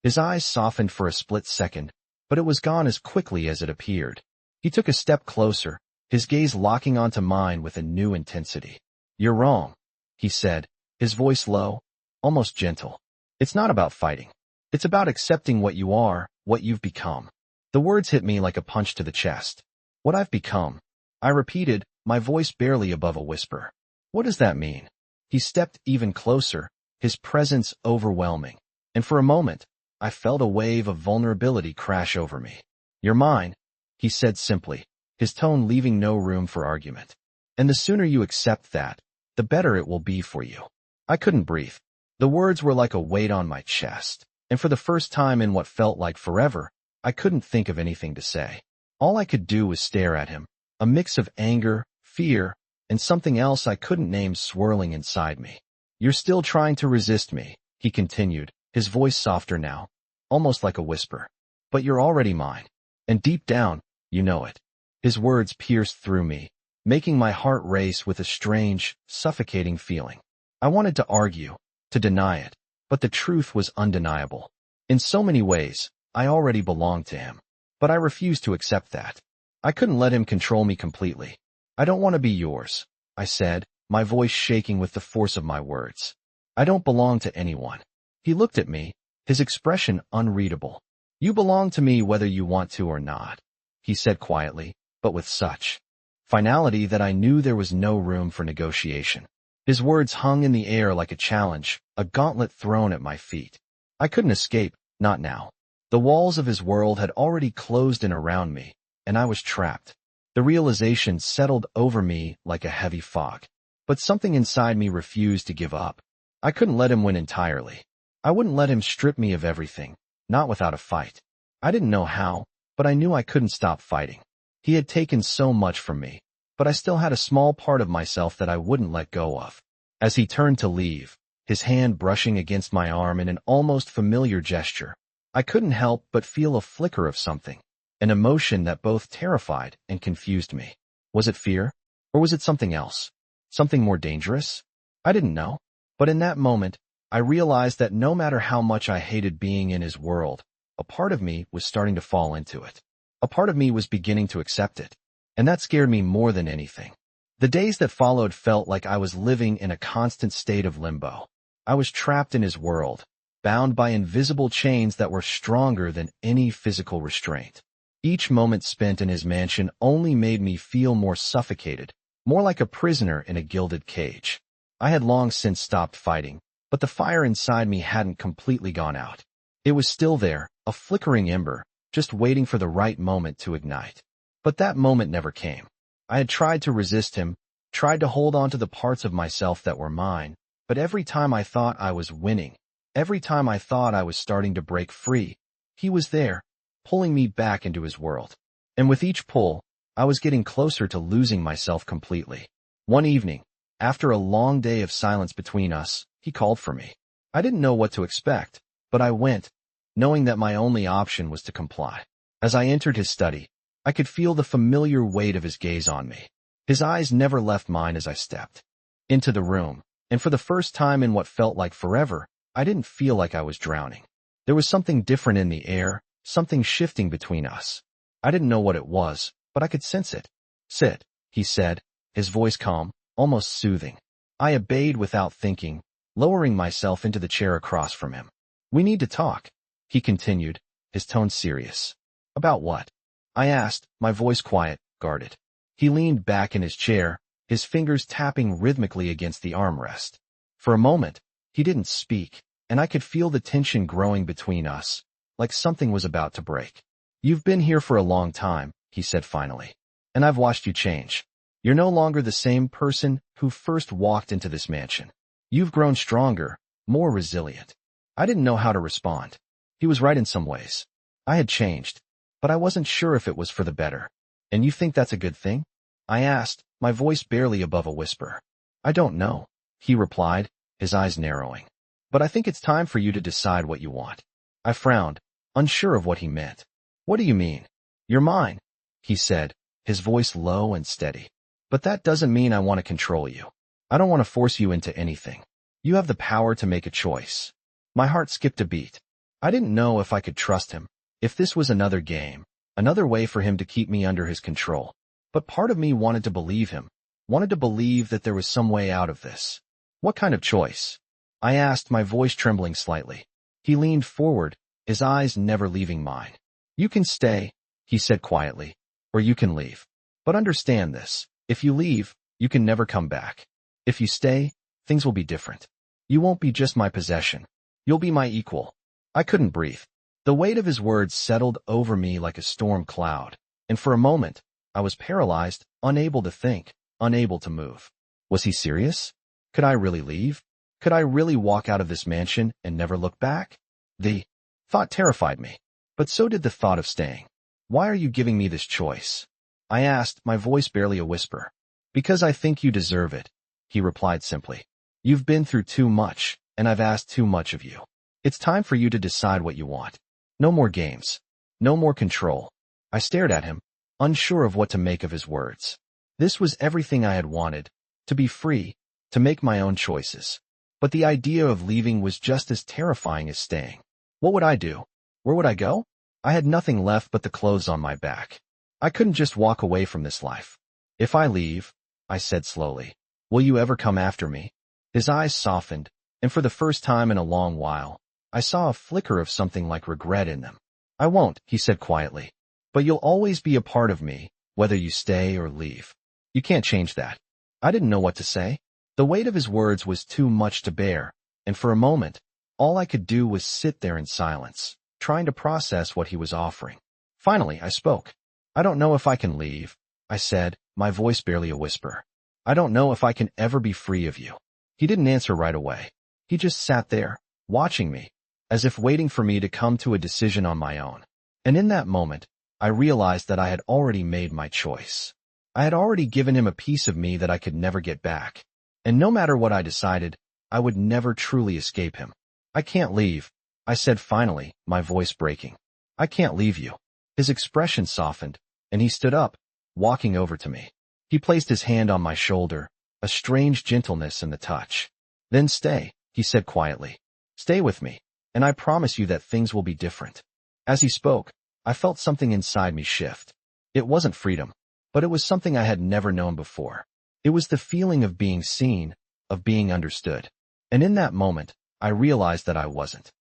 His eyes softened for a split second, but it was gone as quickly as it appeared. He took a step closer, his gaze locking onto mine with a new intensity. "You're wrong," he said, his voice low, almost gentle. "It's not about fighting. It's about accepting what you are, what you've become." The words hit me like a punch to the chest. "What I've become," I repeated, my voice barely above a whisper. "What does that mean?" He stepped even closer, his presence overwhelming, and for a moment, I felt a wave of vulnerability crash over me. "You're mine," he said simply, his tone leaving no room for argument. "And the sooner you accept that, the better it will be for you." I couldn't breathe. The words were like a weight on my chest, and for the first time in what felt like forever, I couldn't think of anything to say. All I could do was stare at him, a mix of anger, fear, and something else I couldn't name swirling inside me. "You're still trying to resist me," he continued, his voice softer now, almost like a whisper. "But you're already mine, and deep down, you know it." His words pierced through me, making my heart race with a strange, suffocating feeling. I wanted to argue, to deny it, but the truth was undeniable. In so many ways, I already belonged to him, but I refused to accept that. I couldn't let him control me completely. "I don't want to be yours," I said, my voice shaking with the force of my words. "I don't belong to anyone." He looked at me, his expression unreadable. "You belong to me whether you want to or not," he said quietly, but with such finality that I knew there was no room for negotiation. His words hung in the air like a challenge, a gauntlet thrown at my feet. I couldn't escape, not now. The walls of his world had already closed in around me, and I was trapped. The realization settled over me like a heavy fog. But something inside me refused to give up. I couldn't let him win entirely. I wouldn't let him strip me of everything, not without a fight. I didn't know how, but I knew I couldn't stop fighting. He had taken so much from me, but I still had a small part of myself that I wouldn't let go of. As he turned to leave, his hand brushing against my arm in an almost familiar gesture, I couldn't help but feel a flicker of something, an emotion that both terrified and confused me. Was it fear? Or was it something else? Something more dangerous? I didn't know. But in that moment, I realized that no matter how much I hated being in his world, a part of me was starting to fall into it. A part of me was beginning to accept it. And that scared me more than anything. The days that followed felt like I was living in a constant state of limbo. I was trapped in his world, bound by invisible chains that were stronger than any physical restraint. Each moment spent in his mansion only made me feel more suffocated, more like a prisoner in a gilded cage. I had long since stopped fighting, but the fire inside me hadn't completely gone out. It was still there, a flickering ember, just waiting for the right moment to ignite. But that moment never came. I had tried to resist him, tried to hold on to the parts of myself that were mine, but every time I thought I was winning, every time I thought I was starting to break free, he was there, pulling me back into his world. And with each pull, I was getting closer to losing myself completely. One evening, after a long day of silence between us, he called for me. I didn't know what to expect, but I went, knowing that my only option was to comply. As I entered his study, I could feel the familiar weight of his gaze on me. His eyes never left mine as I stepped into the room, and for the first time in what felt like forever, I didn't feel like I was drowning. There was something different in the air, something shifting between us. I didn't know what it was, but I could sense it. Sit, he said, his voice calm, almost soothing. I obeyed without thinking, lowering myself into the chair across from him. We need to talk, he continued, his tone serious. About what? I asked, my voice quiet, guarded. He leaned back in his chair, his fingers tapping rhythmically against the armrest. For a moment, he didn't speak, and I could feel the tension growing between us, like something was about to break. You've been here for a long time, he said finally, and I've watched you change. You're no longer the same person who first walked into this mansion. You've grown stronger, more resilient. I didn't know how to respond. He was right in some ways. I had changed, but I wasn't sure if it was for the better. And you think that's a good thing? I asked, my voice barely above a whisper. I don't know, he replied, his eyes narrowing. But I think it's time for you to decide what you want. I frowned, unsure of what he meant. What do you mean? You're mine, he said, his voice low and steady. But that doesn't mean I want to control you. I don't want to force you into anything. You have the power to make a choice. My heart skipped a beat. I didn't know if I could trust him, if this was another game, another way for him to keep me under his control. But part of me wanted to believe him, wanted to believe that there was some way out of this. What kind of choice? I asked, my voice trembling slightly. He leaned forward, his eyes never leaving mine. You can stay, he said quietly, or you can leave. But understand this. If you leave, you can never come back. If you stay, things will be different. You won't be just my possession. You'll be my equal. I couldn't breathe. The weight of his words settled over me like a storm cloud, and for a moment, I was paralyzed, unable to think, unable to move. Was he serious? Could I really leave? Could I really walk out of this mansion and never look back? The thought terrified me, but so did the thought of staying. Why are you giving me this choice? I asked, my voice barely a whisper. Because I think you deserve it, he replied simply. You've been through too much, and I've asked too much of you. It's time for you to decide what you want. No more games. No more control. I stared at him, unsure of what to make of his words. This was everything I had wanted, to be free, to make my own choices. But the idea of leaving was just as terrifying as staying. What would I do? Where would I go? I had nothing left but the clothes on my back. I couldn't just walk away from this life. If I leave, I said slowly, will you ever come after me? His eyes softened, and for the first time in a long while, I saw a flicker of something like regret in them. I won't, he said quietly. But you'll always be a part of me, whether you stay or leave. You can't change that. I didn't know what to say. The weight of his words was too much to bear, and for a moment, all I could do was sit there in silence, trying to process what he was offering. Finally, I spoke. I don't know if I can leave, I said, my voice barely a whisper. I don't know if I can ever be free of you. He didn't answer right away. He just sat there, watching me, as if waiting for me to come to a decision on my own. And in that moment, I realized that I had already made my choice. I had already given him a piece of me that I could never get back. And no matter what I decided, I would never truly escape him. I can't leave, I said finally, my voice breaking. I can't leave you. His expression softened, and he stood up, walking over to me. He placed his hand on my shoulder, a strange gentleness in the touch. Then stay, he said quietly. Stay with me, and I promise you that things will be different. As he spoke, I felt something inside me shift. It wasn't freedom, but it was something I had never known before. It was the feeling of being seen, of being understood. And in that moment, I realized that I wasn't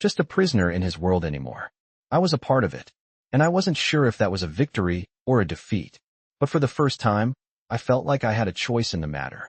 just a prisoner in his world anymore. I was a part of it. And I wasn't sure if that was a victory or a defeat. But for the first time, I felt like I had a choice in the matter.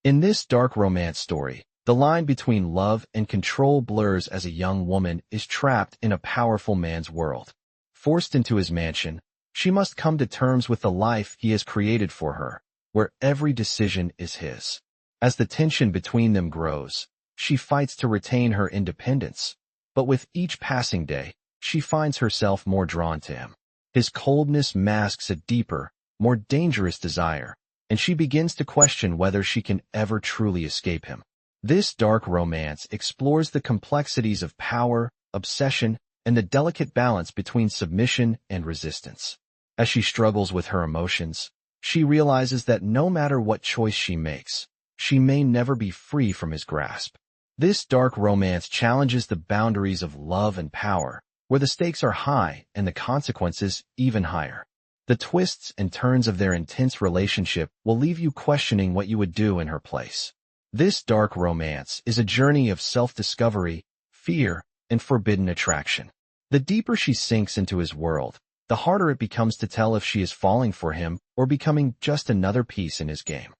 In this dark romance story, the line between love and control blurs as a young woman is trapped in a powerful man's world. Forced into his mansion, she must come to terms with the life he has created for her, where every decision is his. As the tension between them grows, she fights to retain her independence, but with each passing day, she finds herself more drawn to him. His coldness masks a deeper, more dangerous desire, and she begins to question whether she can ever truly escape him. This dark romance explores the complexities of power, obsession, and the delicate balance between submission and resistance. As she struggles with her emotions, she realizes that no matter what choice she makes, she may never be free from his grasp. This dark romance challenges the boundaries of love and power, where the stakes are high and the consequences even higher. The twists and turns of their intense relationship will leave you questioning what you would do in her place. This dark romance is a journey of self-discovery, fear, and forbidden attraction. The deeper she sinks into his world, the harder it becomes to tell if she is falling for him or becoming just another piece in his game.